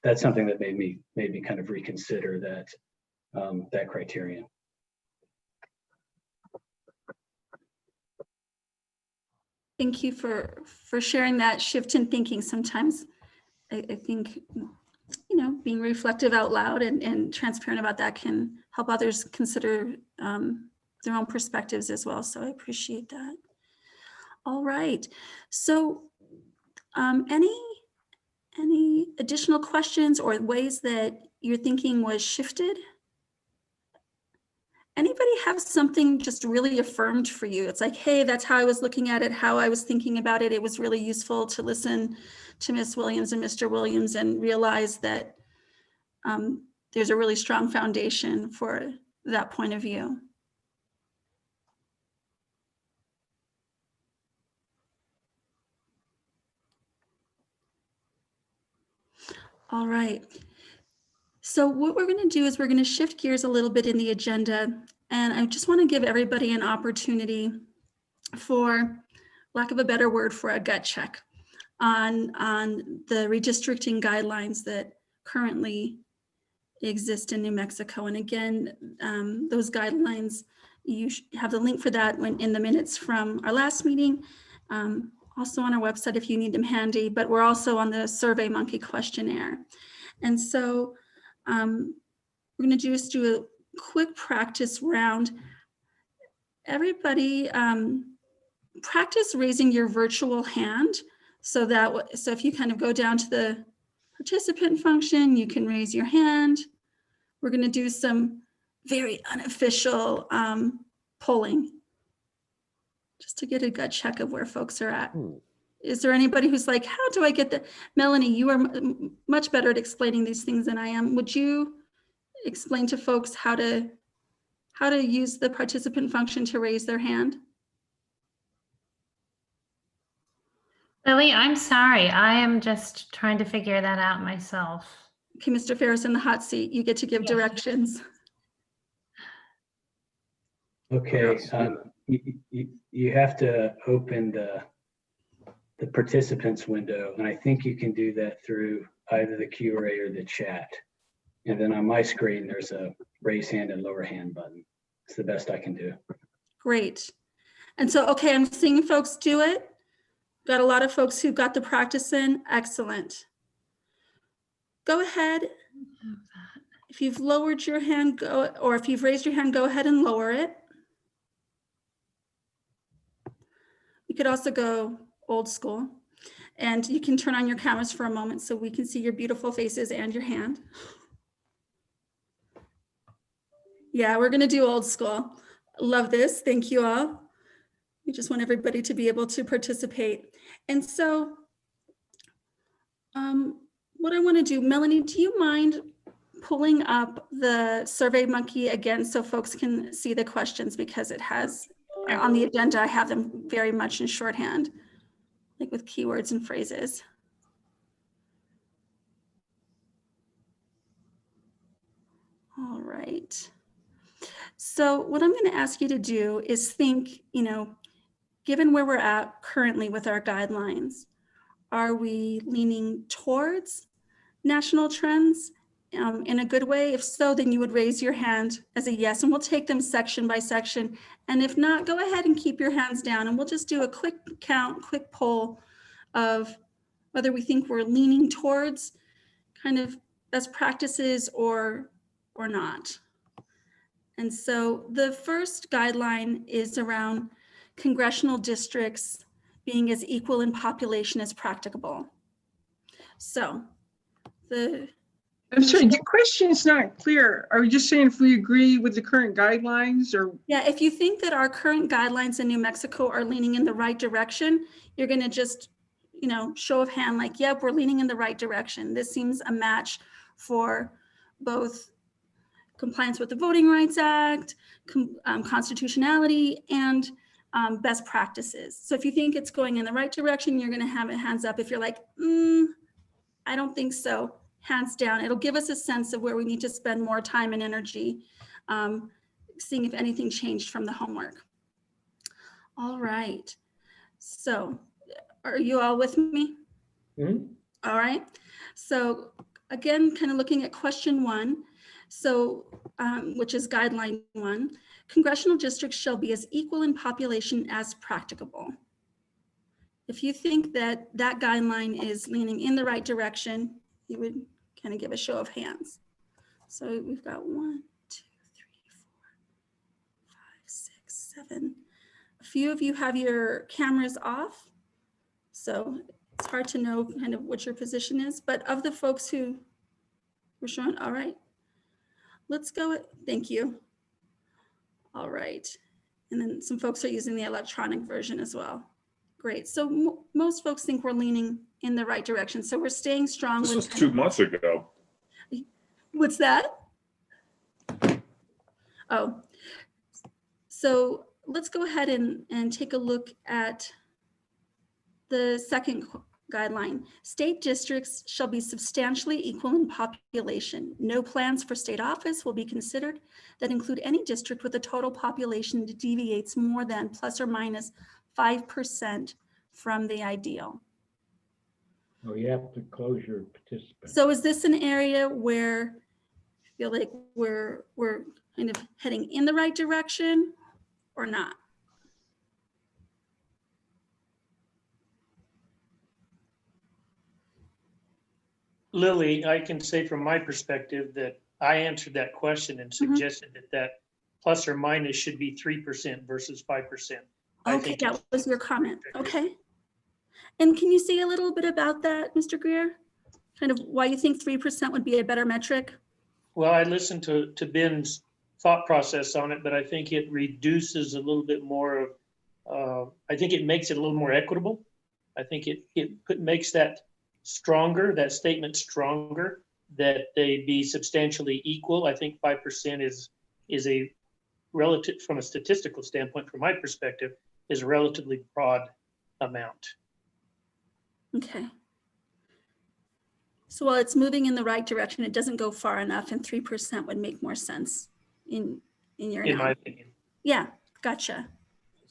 that's something that made me kind of reconsider that criterion. Thank you for sharing that shift in thinking. Sometimes I think, being reflective out loud and transparent about that can help others consider their own perspectives as well. So I appreciate that. All right. So any additional questions or ways that your thinking was shifted? Anybody have something just really affirmed for you? It's like, hey, that's how I was looking at it, how I was thinking about it. It was really useful to listen to Ms. Williams and Mr. Williams and realize that there's a really strong foundation for that point of view. All right. So what we're going to do is we're going to shift gears a little bit in the agenda. And I just want to give everybody an opportunity, for lack of a better word, for a gut check on the redistricting guidelines that currently exist in New Mexico. And again, those guidelines, you have the link for that in the minutes from our last meeting. Also on our website if you need them handy, but we're also on the SurveyMonkey questionnaire. And so we're going to just do a quick practice round. Everybody practice raising your virtual hand so if you kind of go down to the participant function, you can raise your hand. We're going to do some very unofficial polling just to get a gut check of where folks are at. Is there anybody who's like, how do I get the, Melanie, you are much better at explaining these things than I am. Would you explain to folks how to use the participant function to raise their hand? Lily, I'm sorry. I am just trying to figure that out myself. Okay, Mr. Ferris, in the hot seat, you get to give directions. Okay, you have to open the participants window, and I think you can do that through either the Q&A or the chat. And then on my screen, there's a raise hand and lower hand button. It's the best I can do. Great. And so, okay, I'm seeing folks do it. Got a lot of folks who got the practice in. Excellent. Go ahead. If you've lowered your hand, go, or if you've raised your hand, go ahead and lower it. You could also go old school, and you can turn on your cameras for a moment so we can see your beautiful faces and your hand. Yeah, we're gonna do old school. Love this, thank you all. We just want everybody to be able to participate. And so what I wanna do, Melanie, do you mind pulling up the Survey Monkey again so folks can see the questions, because it has, on the agenda, I have them very much in shorthand, like with keywords and phrases. All right. So what I'm going to ask you to do is think, given where we're at currently with our guidelines, are we leaning towards national trends in a good way? If so, then you would raise your hand as a yes, and we'll take them section by section. And if not, go ahead and keep your hands down, and we'll just do a quick count, quick poll of whether we think we're leaning towards kind of best practices or not. And so the first guideline is around congressional districts being as equal in population as practicable. So I'm sorry, the question is not clear. Are we just saying if we agree with the current guidelines, or? Yeah, if you think that our current guidelines in New Mexico are leaning in the right direction, you're gonna just, show of hand, like, yep, we're leaning in the right direction. This seems a match for both compliance with the Voting Rights Act, constitutionality, and best practices. So if you think it's going in the right direction, you're gonna have it hands up. If you're like, I don't think so, hands down. It'll give us a sense of where we need to spend more time and energy, seeing if anything changed from the homework. All right, so are you all with me? Mm-hmm. All right, so again, kind of looking at question 1. So, which is guideline 1, congressional districts shall be as equal in population as practicable. If you think that that guideline is leaning in the right direction, you would kind of give a show of hands. So we've got 1, 2, 3, 4, 5, 6, 7. A few of you have your cameras off, so it's hard to know kind of what your position is, but of the folks who were showing, all right. Let's go, thank you. All right. And then some folks are using the electronic version as well. Great. So most folks think we're leaning in the right direction. So we're staying strong. This was 2 months ago. What's that? Oh, so let's go ahead and take a look at the second guideline. State districts shall be substantially equal in population. No plans for state office will be considered that include any district with a total population that deviates more than plus or minus 5% from the ideal. Oh, you have to close your participants. So is this an area where you feel like we're kind of heading in the right direction or not? Lily, I can say from my perspective that I answered that question and suggested that plus or minus should be 3% versus 5%. Okay, that was your comment. Okay. And can you say a little bit about that, Mr. Greer? Kind of why you think 3% would be a better metric? Well, I listened to Ben's thought process on it, but I think it reduces a little bit more of, I think it makes it a little more equitable. I think it makes that stronger, that statement stronger, that they be substantially equal. I think 5% is a relative, from a statistical standpoint, from my perspective, is a relatively broad amount. Okay. So while it's moving in the right direction, it doesn't go far enough, and 3% would make more sense in your in my opinion. Yeah, gotcha.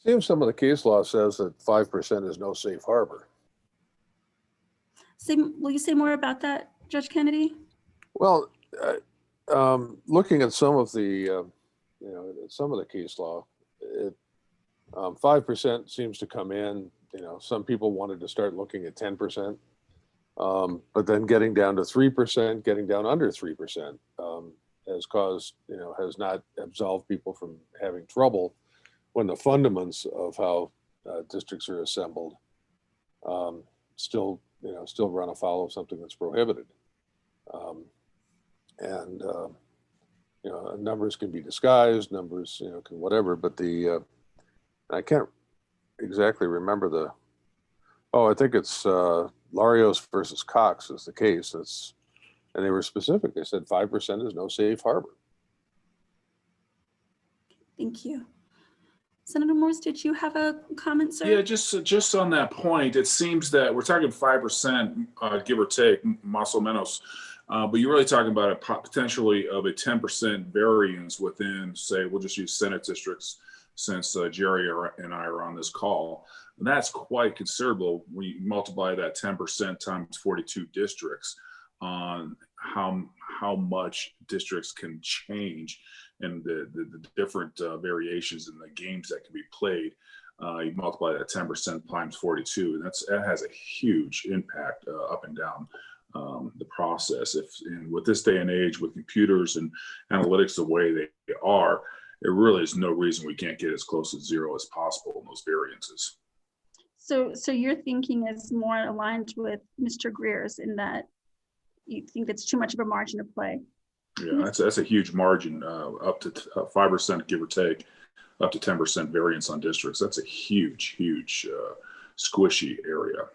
Seems some of the case law says that 5% is no safe harbor. Will you say more about that, Judge Kennedy? Well, looking at some of the, some of the case law, 5% seems to come in, you know, some people wanted to start looking at 10%. But then getting down to 3%, getting down under 3% has caused, you know, has not absolved people from having trouble when the fundaments of how districts are assembled still, you know, still run afoul of something that's prohibited. You know, numbers can be disguised, numbers, you know, can whatever, but I can't exactly remember I think it's Larios versus Cox is the case. And they were specific. They said 5% is no safe harbor. Thank you. Senator Morse, did you have a comment, sir? Yeah, just on that point, it seems that we're talking 5%, give or take, más o menos, but you're really talking about a potentially of a 10% variance within, say, we'll just use Senate districts since Jerry and I are on this call. And that's quite considerable when you multiply that 10% times 42 districts on how much districts can change and the different variations in the games that can be played. You multiply that 10% times 42, and that has a huge impact up and down the process. And with this day and age, with computers and analytics the way they are, there really is no reason we can't get as close to zero as possible in those variances. So your thinking is more aligned with Mr. Greer's in that you think that's too much of a margin of play. Yeah, that's a huge margin, up to 5%, give or take, up to 10% variance on districts. That's a huge squishy area.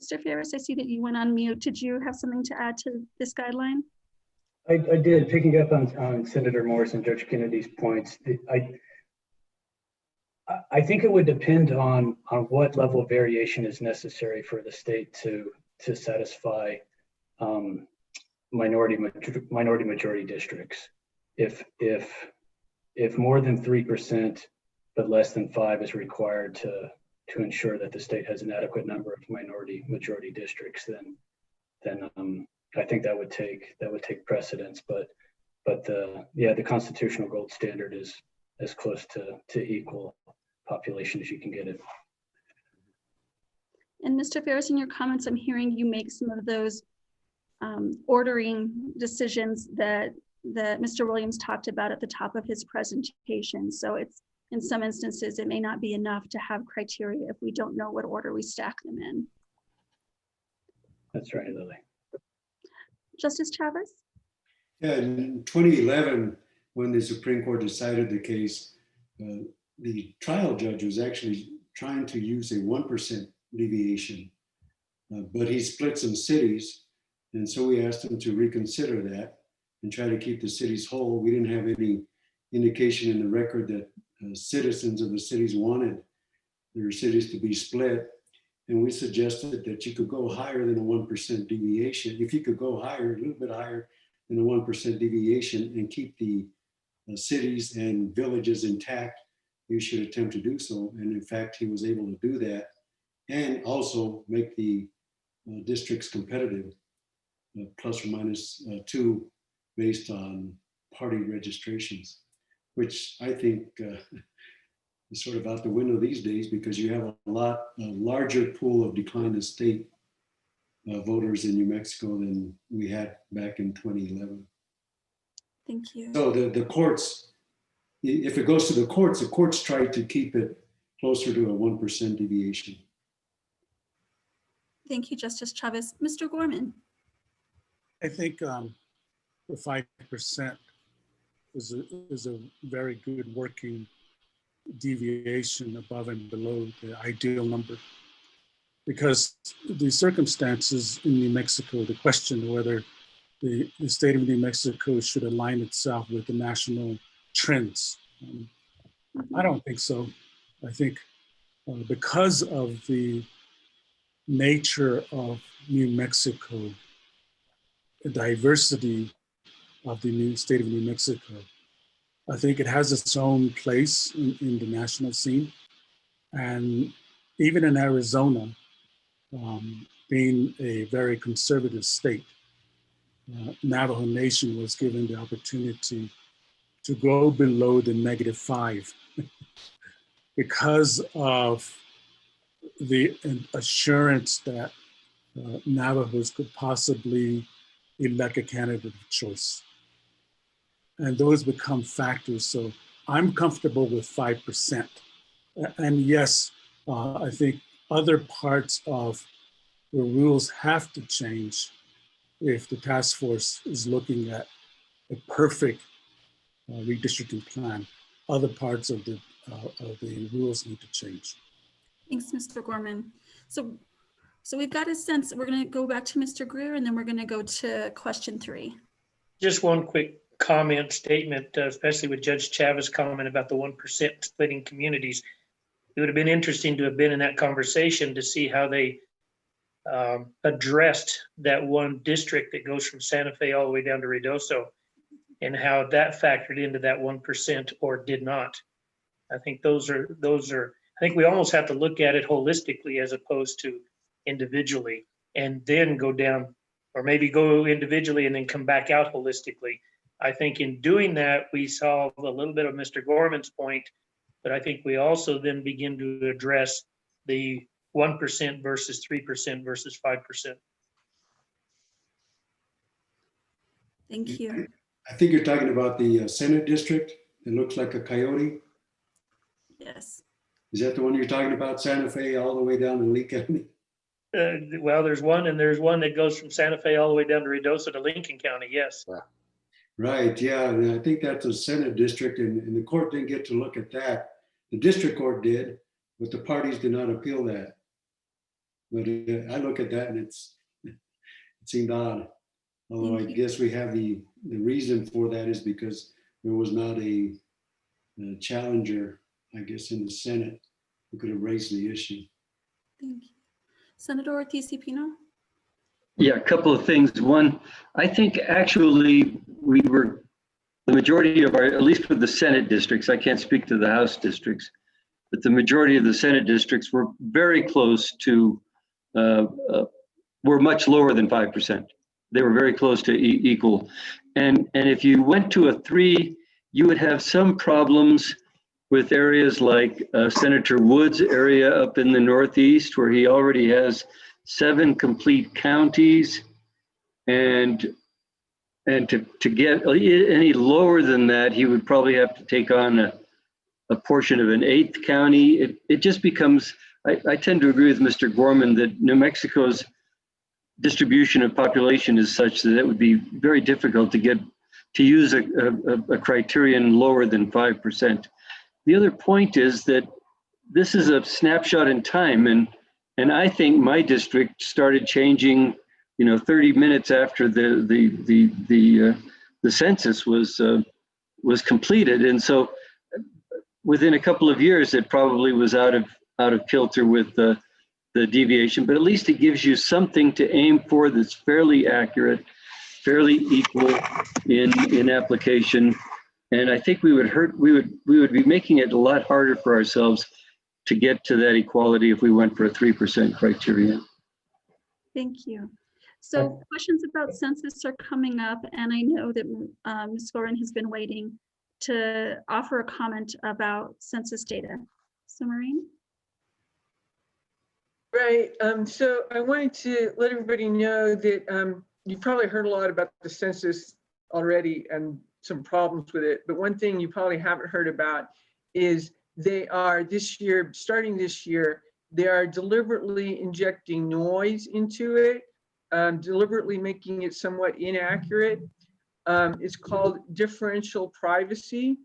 Mr. Ferris, I see that you went on mute. Did you have something to add to this guideline? I did, picking up on Senator Morse and Judge Kennedy's points. I think it would depend on what level of variation is necessary for the state to satisfy minority majority districts. If more than 3% but less than 5% is required to ensure that the state has an adequate number of minority majority districts, then I think that would take precedence. But the constitutional gold standard is as close to equal population as you can get it. And Mr. Ferris, in your comments, I'm hearing you make some of those ordering decisions that Mr. Williams talked about at the top of his presentation. So it's, in some instances, it may not be enough to have criteria if we don't know what order we stack them in. That's right, Lily. Justice Chavez? Yeah, in 2011, when the Supreme Court decided the case, the trial judge was actually trying to use a 1% deviation, but he split some cities. And so we asked him to reconsider that and try to keep the cities whole. We didn't have any indication in the record that citizens of the cities wanted their cities to be split. And we suggested that you could go higher than a 1% deviation. If you could go higher, a little bit higher than a 1% deviation and keep the cities and villages intact, you should attempt to do so. And in fact, he was able to do that and also make the districts competitive, plus or minus 2 based on party registrations, which I think is sort of out the window these days because you have a larger pool of declined estate voters in New Mexico than we had back in 2011. Thank you. So the courts, if it goes to the courts try to keep it closer to a 1% deviation. Thank you, Justice Chavez. Mr. Gorman? I think the 5% is a very good working deviation above and below the ideal number. Because the circumstances in New Mexico, the question whether the state of New Mexico should align itself with the national trends. I don't think so. I think because of the nature of New Mexico, the diversity of the new state of New Mexico, I think it has its own place in the national scene. And even in Arizona, being a very conservative state, Navajo Nation was given the opportunity to go below the -5 because of the assurance that Navajos could possibly elect a candidate of choice. And those become factors. So I'm comfortable with 5%. And yes, I think other parts of the rules have to change if the task force is looking at a perfect redistricting plan. Other parts of the rules need to change. Thanks, Mr. Gorman. So we've got a sense. We're going to go back to Mr. Greer, and then we're going to go to question 3. Just one quick comment statement, especially with Judge Chavez' comment about the 1% splitting communities. It would have been interesting to have been in that conversation to see how they addressed that one district that goes from Santa Fe all the way down to Ruidoso, and how that factored into that 1% or did not. I think I think we almost have to look at it holistically as opposed to individually, and then go down, or maybe go individually and then come back out holistically. I think in doing that, we solve a little bit of Mr. Gorman's point, but I think we also then begin to address the 1% versus 3% versus 5%. Thank you. I think you're talking about the Senate district. It looks like a coyote. Yes. Is that the one you're talking about, Santa Fe all the way down to Lee County? Well, there's one, and there's one that goes from Santa Fe all the way down to Ruidoso to Lincoln County, yes. Right, yeah, and I think that's a Senate district, and the court didn't get to look at that. The district court did, but the parties did not appeal that. But I look at that and it seemed odd. Although I guess we have the reason for that is because there was not a challenger, I guess, in the Senate who could have raised the issue. Thank you. Senator Ortiz-Pino? Yeah, a couple of things. One, I think actually the majority of our, at least for the Senate districts, I can't speak to the House districts, but the majority of the Senate districts were very close to, were much lower than 5%. They were very close to equal. And if you went to a 3, you would have some problems with areas like Senator Wood's area up in the Northeast, where he already has 7 complete counties. And to get any lower than that, he would probably have to take on a portion of an 8th county. It just becomes, I tend to agree with Mr. Gorman that New Mexico's distribution of population is such that it would be very difficult to use a criterion lower than 5%. The other point is that this is a snapshot in time, and I think my district started changing, 30 minutes after the census was completed, and so within a couple of years, it probably was out of kilter with the deviation. But at least it gives you something to aim for that's fairly accurate, fairly equal in application. And I think we would be making it a lot harder for ourselves to get to that equality if we went for a 3% criterion. Thank you. So questions about census are coming up, and I know that Ms. Gorin has been waiting to offer a comment about census data. So Maureen? Right. So I wanted to let everybody know that you've probably heard a lot about the census already and some problems with it. But one thing you probably haven't heard about is they are starting this year, they are deliberately injecting noise into it, deliberately making it somewhat inaccurate. It's called differential privacy.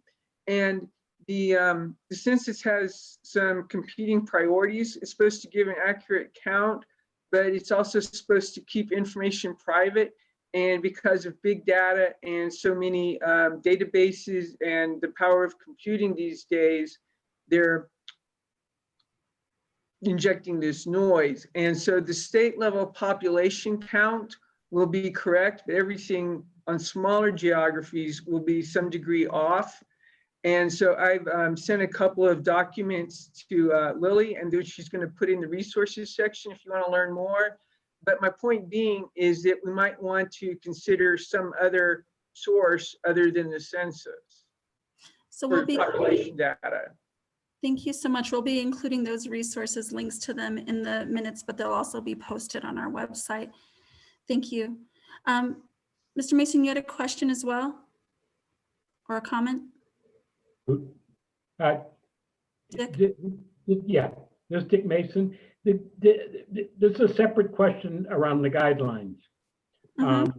And the census has some competing priorities. It's supposed to give an accurate count, but it's also supposed to keep information private. And because of big data and so many databases and the power of computing these days, they're injecting this noise. And so the state level population count will be correct, but everything on smaller geographies will be some degree off. And so I've sent a couple of documents to Lily, and she's going to put in the resources section if you want to learn more. But my point being is that we might want to consider some other source other than the census. So we'll be population data. Thank you so much. We'll be including those resources, links to them in the minutes, but they'll also be posted on our website. Thank you. Mr. Mason, you had a question as well? Or a comment? Dick? Yeah, this is Dick Mason. This is a separate question around the guidelines. And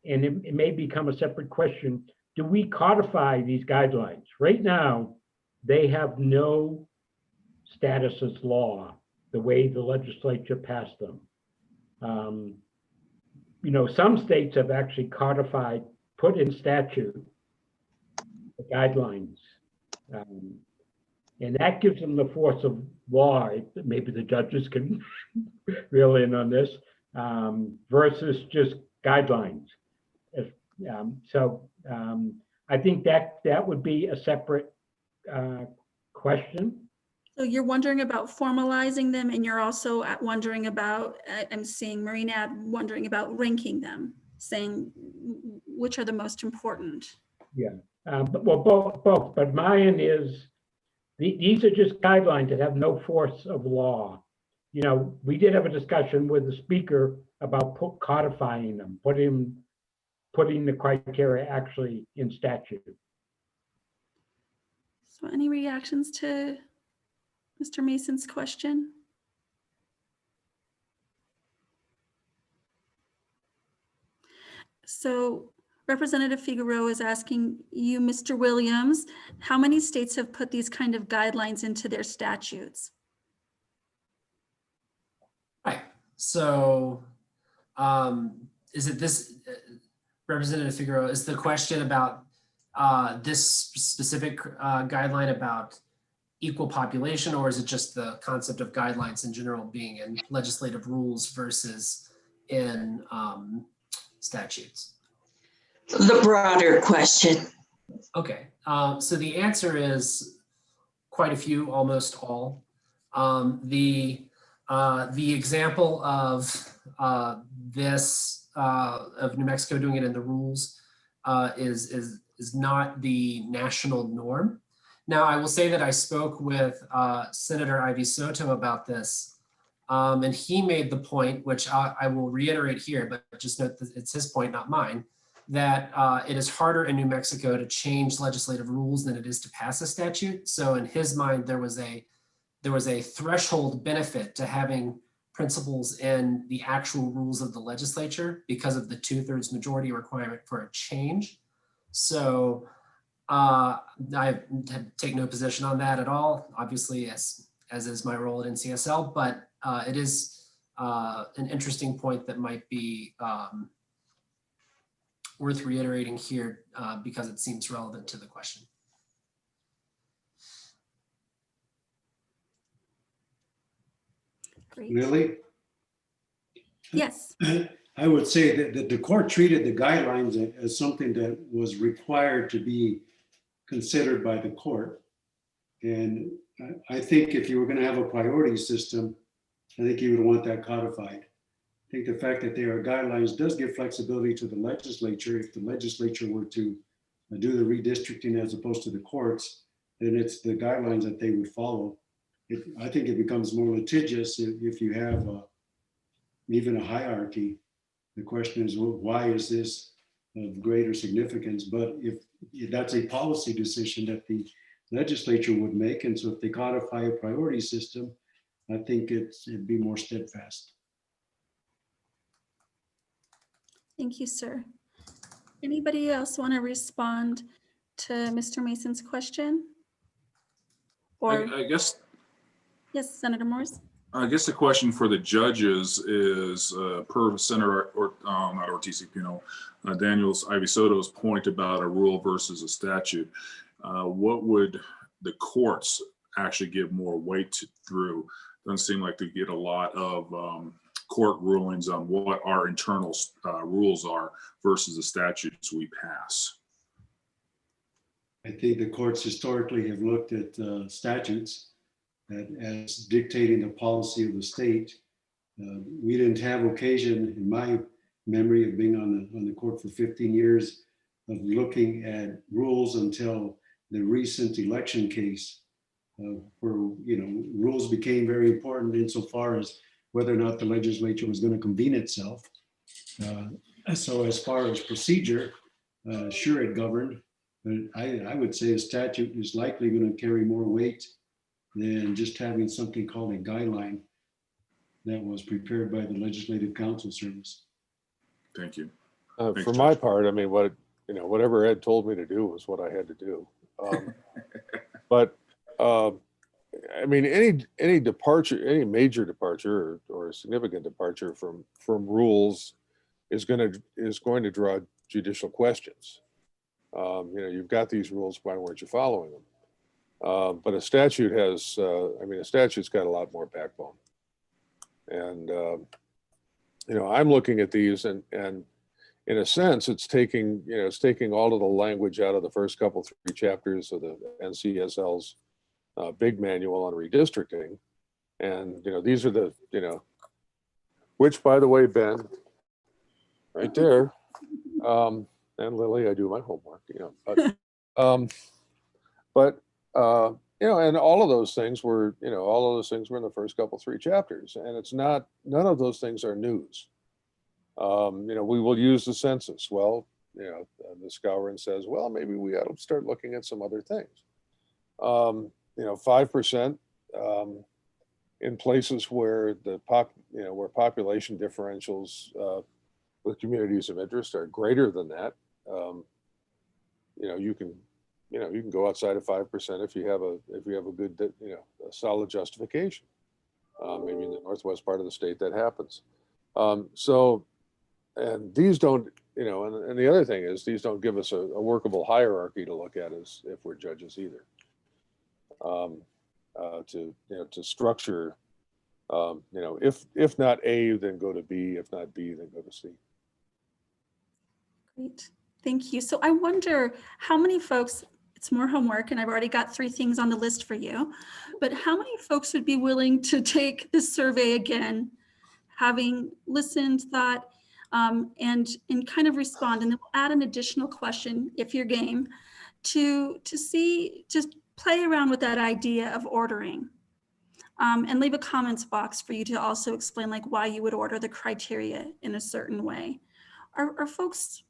it may become a separate question, do we codify these guidelines? Right now, they have no status as law, the way the legislature passed them. You know, some states have actually codified, put in statute, the guidelines. And that gives them the force of law. Maybe the judges can reel in on this, versus just guidelines. I think that would be a separate question. So you're wondering about formalizing them, and you're also wondering about, I'm seeing Marina wondering about ranking them, saying which are the most important. Yeah, well, both. But mine is, these are just guidelines that have no force of law. You know, we did have a discussion with the speaker about codifying them, putting the criteria actually in statute. So any reactions to Mr. Mason's question? So Representative Figueroa is asking you, Mr. Williams, how many states have put these kind of guidelines into their statutes? Right. So is it this, Representative Figueroa, is the question about this specific guideline about equal population, or is it just the concept of guidelines in general being in legislative rules versus in statutes? The broader question. Okay, so the answer is quite a few, almost all. The example of of New Mexico doing it in the rules is not the national norm. Now, I will say that I spoke with Senator Ivy Soto about this, and he made the point, which I will reiterate here, but just note that it's his point, not mine, that it is harder in New Mexico to change legislative rules than it is to pass a statute. So in his mind, there was a threshold benefit to having principles in the actual rules of the legislature because of the 2/3 majority requirement for a change. So I take no position on that at all, obviously, as is my role at NCSL, but it is an interesting point that might be worth reiterating here because it seems relevant to the question. Great. Lily? Yes. I would say that the court treated the guidelines as something that was required to be considered by the court. And I think if you were going to have a priority system, I think you would want that codified. I think the fact that there are guidelines does give flexibility to the legislature. If the legislature were to do the redistricting as opposed to the courts, then it's the guidelines that they would follow. I think it becomes more litigious if you have even a hierarchy. The question is, well, why is this of greater significance? But if that's a policy decision that the legislature would make, and so if they codify a priority system, I think it'd be more steadfast. Thank you, sir. Anybody else want to respond to Mr. Mason's question? Or I guess, yes, Senator Morse. I guess the question for the judges is per Senator not Ortiz Pino, Daniels Ivy Soto's point about a rule versus a statute. What would the courts actually give more weight through? Doesn't seem like they get a lot of court rulings on what our internal rules are versus the statutes we pass. I think the courts historically have looked at statutes as dictating the policy of the state. We didn't have occasion, in my memory of being on the court for 15 years, of looking at rules until the recent election case, where rules became very important insofar as whether or not the legislature was going to convene itself. So as far as procedure, sure, it governed, but I would say a statute is likely going to carry more weight than just having something called a guideline that was prepared by the Legislative Counsel Service. Thank you. For my part, I mean, whatever Ed told me to do was what I had to do. But I mean, any departure, any major departure or significant departure from rules is going to draw judicial questions. You've got these rules, why weren't you following them? But a statute has, a statute's got a lot more backbone. And I'm looking at these, and in a sense, it's taking all of the language out of the first couple, 3 chapters of the NCSL's big manual on redistricting. And, these are the, which, by the way, Ben, right there, and Lily, I do my homework, and all of those things were, in the first couple, 3 chapters. And it's not, none of those things are news. We will use the census. Well, Ms. Gowron says, well, maybe we ought to start looking at some other things. 5% in places where where population differentials with communities of interest are greater than that. You can go outside of 5% if you have a good, a solid justification. Maybe in the northwest part of the state that happens. And these don't, and the other thing is these don't give us a workable hierarchy to look at as if we're judges either. To structure, if not A, then go to B. If not B, then go to C. Great, thank you. So I wonder how many folks, it's more homework and I've already got 3 things on the list for you, but how many folks would be willing to take this survey again, having listened, thought, and kind of respond, and then we'll add an additional question if you're game to see, just play around with that idea of ordering, and leave a comments box for you to also explain like why you would order the criteria in a certain way. Are folks,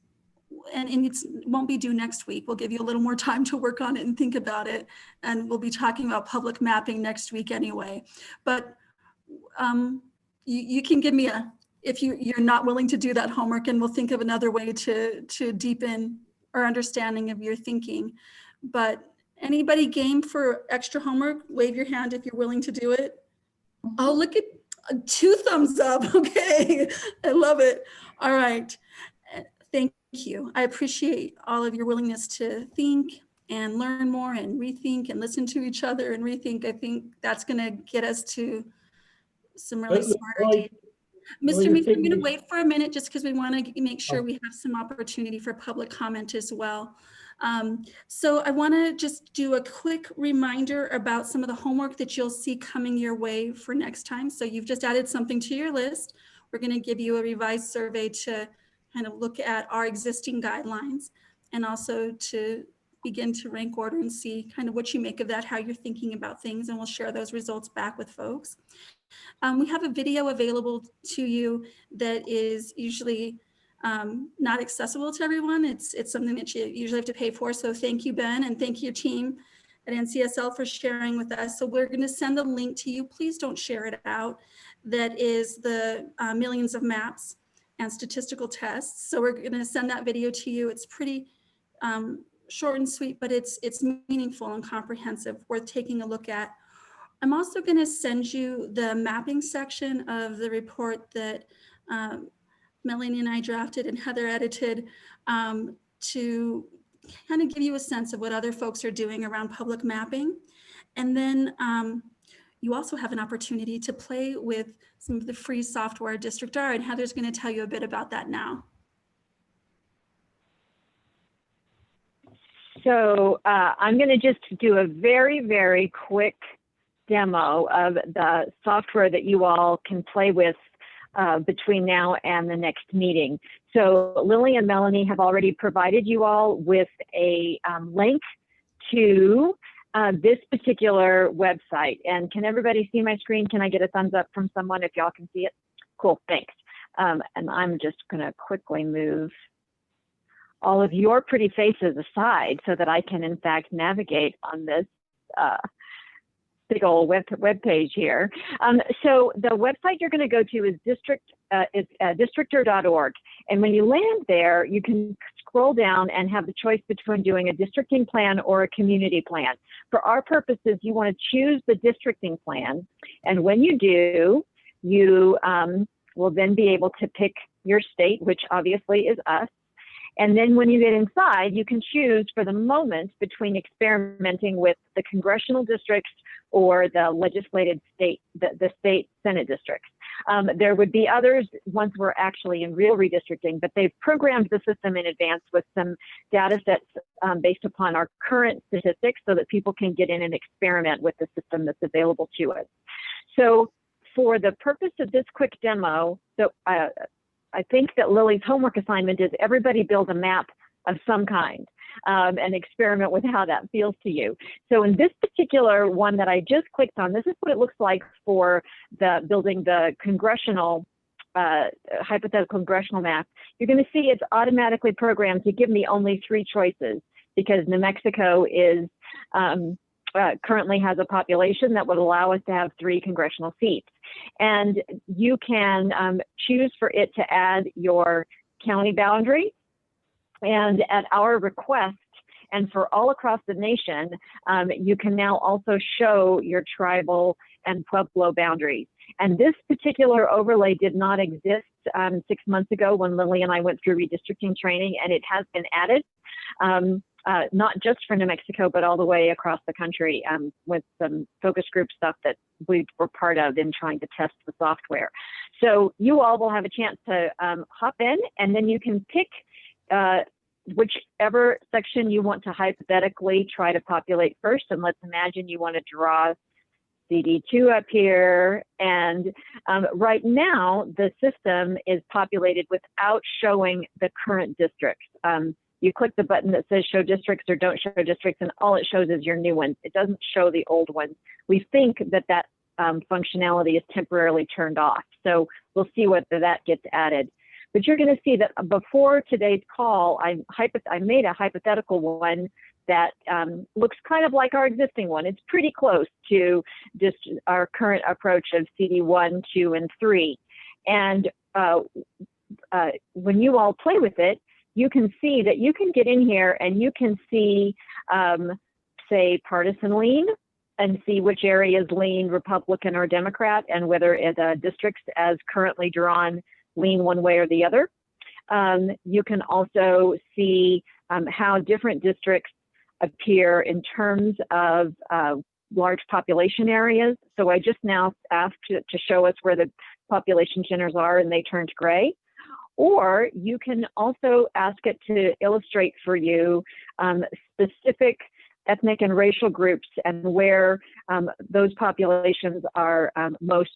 and it won't be due next week. We'll give you a little more time to work on it and think about it. And we'll be talking about public mapping next week anyway. But you can give me if you're not willing to do that homework, and we'll think of another way to deepen our understanding of your thinking. But anybody game for extra homework? Wave your hand if you're willing to do it. Oh, look at 2 thumbs up. Okay, I love it. All right, thank you. I appreciate all of your willingness to think and learn more and rethink and listen to each other and rethink. I think that's gonna get us to some really smart ideas. Mr. Meeks, I'm going to wait for a minute just because we want to make sure we have some opportunity for public comment as well. So I want to just do a quick reminder about some of the homework that you'll see coming your way for next time. So you've just added something to your list. We're going to give you a revised survey to kind of look at our existing guidelines and also to begin to rank order and see kind of what you make of that, how you're thinking about things, and we'll share those results back with folks. We have a video available to you that is usually not accessible to everyone. It's something that you usually have to pay for. So thank you, Ben, and thank you, team at NCSL, for sharing with us. So we're going to send a link to you. Please don't share it out. That is the millions of maps and statistical tests. So we're going to send that video to you. It's pretty short and sweet, but it's meaningful and comprehensive, worth taking a look at. I'm also going to send you the mapping section of the report that Melanie and I drafted and Heather edited to kind of give you a sense of what other folks are doing around public mapping. And then you also have an opportunity to play with some of the free software DistrictR, and Heather's going to tell you a bit about that now. So I'm going to just do a very, very quick demo of the software that you all can play with between now and the next meeting. So Lily and Melanie have already provided you all with a link to this particular website. And can everybody see my screen? Can I get a thumbs up from someone if y'all can see it? Cool, thanks. And I'm just gonna quickly move all of your pretty faces aside so that I can in fact navigate on this big old web page here. So the website you're going to go to is districtor.org. And when you land there, you can scroll down and have the choice between doing a districting plan or a community plan. For our purposes, you want to choose the districting plan. And when you do, you will then be able to pick your state, which obviously is us. And then when you get inside, you can choose for the moment between experimenting with the congressional districts or the legislated state, the state Senate districts. There would be others once we're actually in real redistricting, but they've programmed the system in advance with some data sets based upon our current statistics so that people can get in and experiment with the system that's available to us. So for the purpose of this quick demo, so I think that Lily's homework assignment is everybody build a map of some kind and experiment with how that feels to you. So in this particular one that I just clicked on, this is what it looks like for the building the congressional, hypothetical congressional map. You're going to see it's automatically programmed to give me only 3 choices because New Mexico is currently has a population that would allow us to have 3 congressional seats. And you can choose for it to add your county boundary. And at our request, and for all across the nation, you can now also show your tribal and Pueblo boundaries. And this particular overlay did not exist 6 months ago when Lily and I went through redistricting training, and it has been added. Not just for New Mexico, but all the way across the country with some focus group stuff that we were part of in trying to test the software. So you all will have a chance to hop in, and then you can pick whichever section you want to hypothetically try to populate first. And let's imagine you want to draw CD2 up here. And right now, the system is populated without showing the current districts. You click the button that says show districts or don't show districts, and all it shows is your new ones. It doesn't show the old ones. We think that that functionality is temporarily turned off. So we'll see whether that gets added. But you're going to see that before today's call, I made a hypothetical one that looks kind of like our existing one. It's pretty close to just our current approach of CD1, 2, and 3. And when you all play with it, you can see that you can get in here and you can see, say, partisan lean and see which areas lean Republican or Democrat and whether the districts as currently drawn lean one way or the other. You can also see how different districts appear in terms of large population areas. So I just now asked to show us where the population centers are and they turned gray. Or you can also ask it to illustrate for you specific ethnic and racial groups and where those populations are most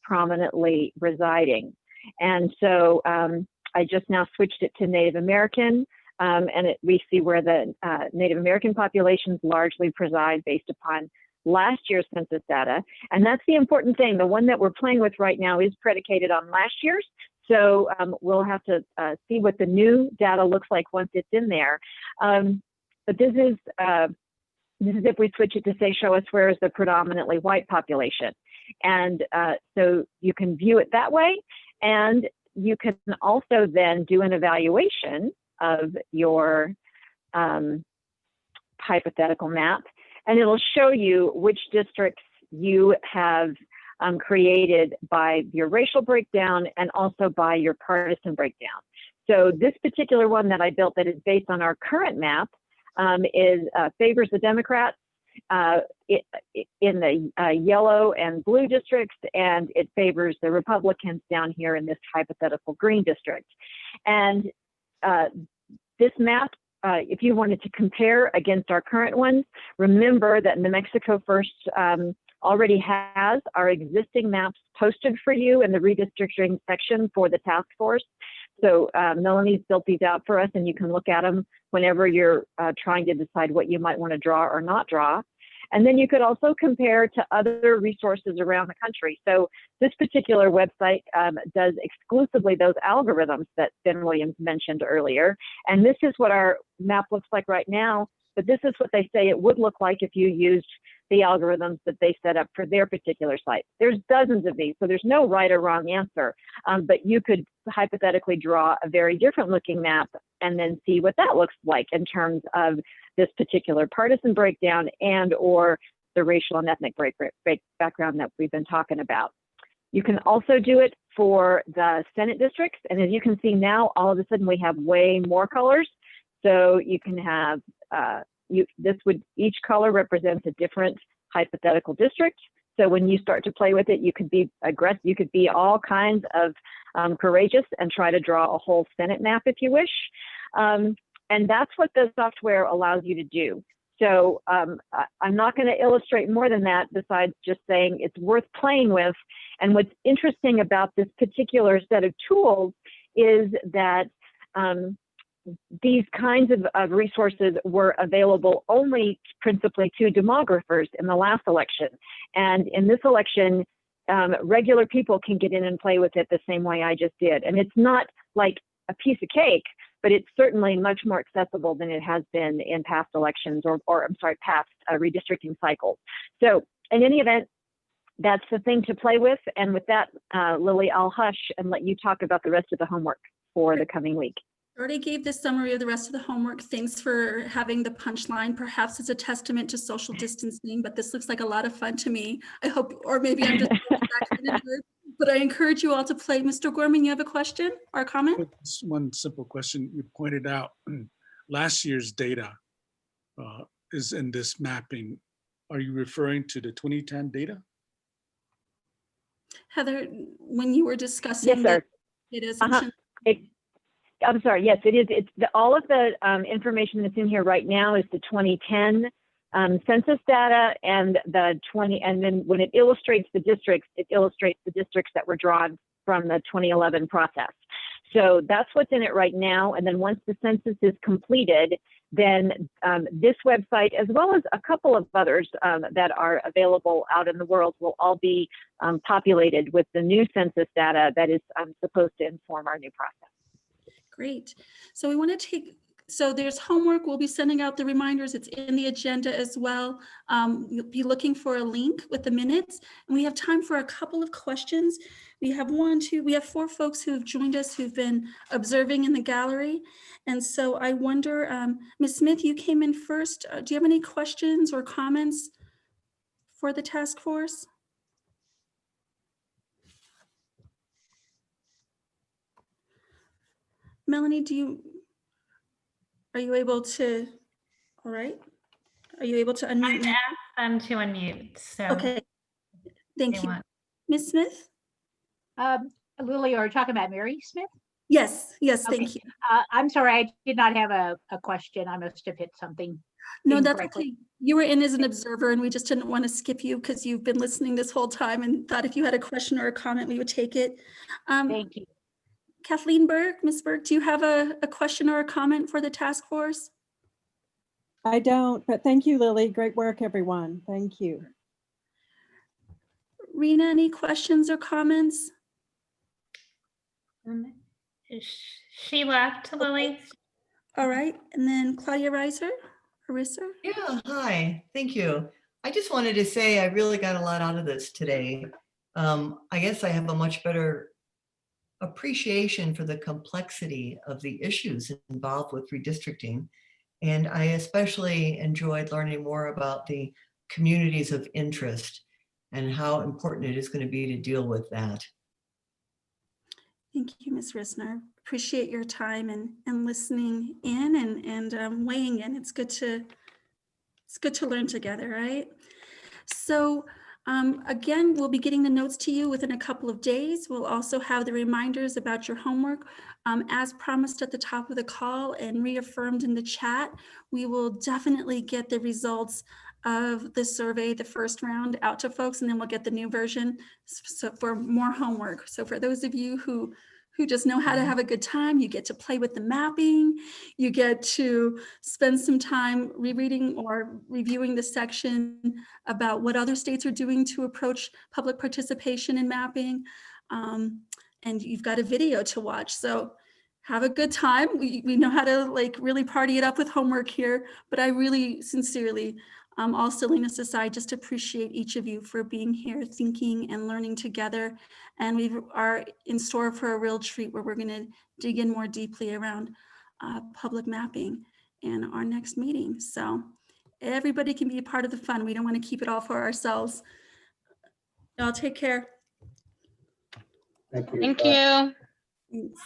prominently residing. And so I just now switched it to Native American, and we see where the Native American populations largely preside based upon last year's census data. And that's the important thing. The one that we're playing with right now is predicated on last year's. So we'll have to see what the new data looks like once it's in there. But this is if we switch it to say, show us where is the predominantly white population. And so you can view it that way. And you can also then do an evaluation of your hypothetical map. And it'll show you which districts you have created by your racial breakdown and also by your partisan breakdown. So this particular one that I built that is based on our current map favors the Democrats in the yellow and blue districts, and it favors the Republicans down here in this hypothetical green district. And this map, if you wanted to compare against our current ones, remember that New Mexico First already has our existing maps posted for you in the redistricting section for the task force. So Melanie's built these out for us, and you can look at them whenever you're trying to decide what you might want to draw or not draw. And then you could also compare to other resources around the country. So this particular website does exclusively those algorithms that Ben Williams mentioned earlier. And this is what our map looks like right now, but this is what they say it would look like if you used the algorithms that they set up for their particular site. There's dozens of these, so there's no right or wrong answer, but you could hypothetically draw a very different looking map and then see what that looks like in terms of this particular partisan breakdown and or the racial and ethnic background that we've been talking about. You can also do it for the Senate districts, and as you can see now, all of a sudden we have way more colors. So you can have each color represents a different hypothetical district. So when you start to play with it, you could be aggressive, you could be all kinds of courageous and try to draw a whole Senate map if you wish. And that's what the software allows you to do. So I'm not going to illustrate more than that besides just saying it's worth playing with. And what's interesting about this particular set of tools is that these kinds of resources were available only principally to demographers in the last election. And in this election, regular people can get in and play with it the same way I just did. And it's not like a piece of cake, but it's certainly much more accessible than it has been in past elections or I'm sorry, past redistricting cycles. So in any event, that's the thing to play with. And with that, Lily, I'll hush and let you talk about the rest of the homework for the coming week. I already gave the summary of the rest of the homework. Thanks for having the punchline. Perhaps it's a testament to social distancing, but this looks like a lot of fun to me. I hope, or maybe I'm just but I encourage you all to play. Mr. Gorman, you have a question or a comment? One simple question. You pointed out last year's data is in this mapping. Are you referring to the 2010 data? Heather, when you were discussing yes, sir. It is. I'm sorry. Yes, it is. It's all of the information that's in here right now is the 2010 census data and the 20. And then when it illustrates the districts, it illustrates the districts that were drawn from the 2011 process. So that's what's in it right now. And then once the census is completed, then this website, as well as a couple of others that are available out in the world, will all be populated with the new census data that is supposed to inform our new process. Great. So we want to so there's homework. We'll be sending out the reminders. It's in the agenda as well. You'll be looking for a link with the minutes. And we have time for a couple of questions. We have we have 4 folks who have joined us who've been observing in the gallery. And so I wonder, Ms. Smith, you came in first. Do you have any questions or comments for the task force? Melanie, are you able to, all right. Are you able to unmute? I asked them to unmute, so. Okay, thank you. Ms. Smith? Lily, are you talking about Mary Smith? Yes, yes, okay. Thank you. I'm sorry, I did not have a question. I must have hit something. No, that's okay. You were in as an observer and we just didn't want to skip you because you've been listening this whole time and thought if you had a question or a comment, we would take it. Thank you. Kathleen Berg, Ms. Berg, do you have a question or a comment for the task force? I don't, but thank you, Lily. Great work, everyone. Thank you. Rena, any questions or comments? She left, Lily. All right, and then Claudia Reiser, Arissa? Yeah, hi, thank you. I just wanted to say I really got a lot out of this today. I guess I have a much better appreciation for the complexity of the issues involved with redistricting. And I especially enjoyed learning more about the communities of interest and how important it is going to be to deal with that. Thank you, Ms. Risner. Appreciate your time and listening in and weighing in. It's good to learn together, right? So again, we'll be getting the notes to you within a couple of days. We'll also have the reminders about your homework. As promised at the top of the call and reaffirmed in the chat, we will definitely get the results of the survey, the first round, out to folks, and then we'll get the new version for more homework. So for those of you who who just know how to have a good time. You get to play with the mapping. You get to spend some time rereading or reviewing the section about what other states are doing to approach public participation in mapping. And you've got a video to watch. So have a good time. We know how to like really party it up with homework here, but I really sincerely, all silliness aside, just appreciate each of you for being here, thinking and learning together. And we are in store for a real treat where we're gonna dig in more deeply around public mapping in our next meeting. So everybody can be a part of the fun. We don't wanna keep it all for ourselves. Y'all take care. Thank you. Thank Bye. you. Thanks.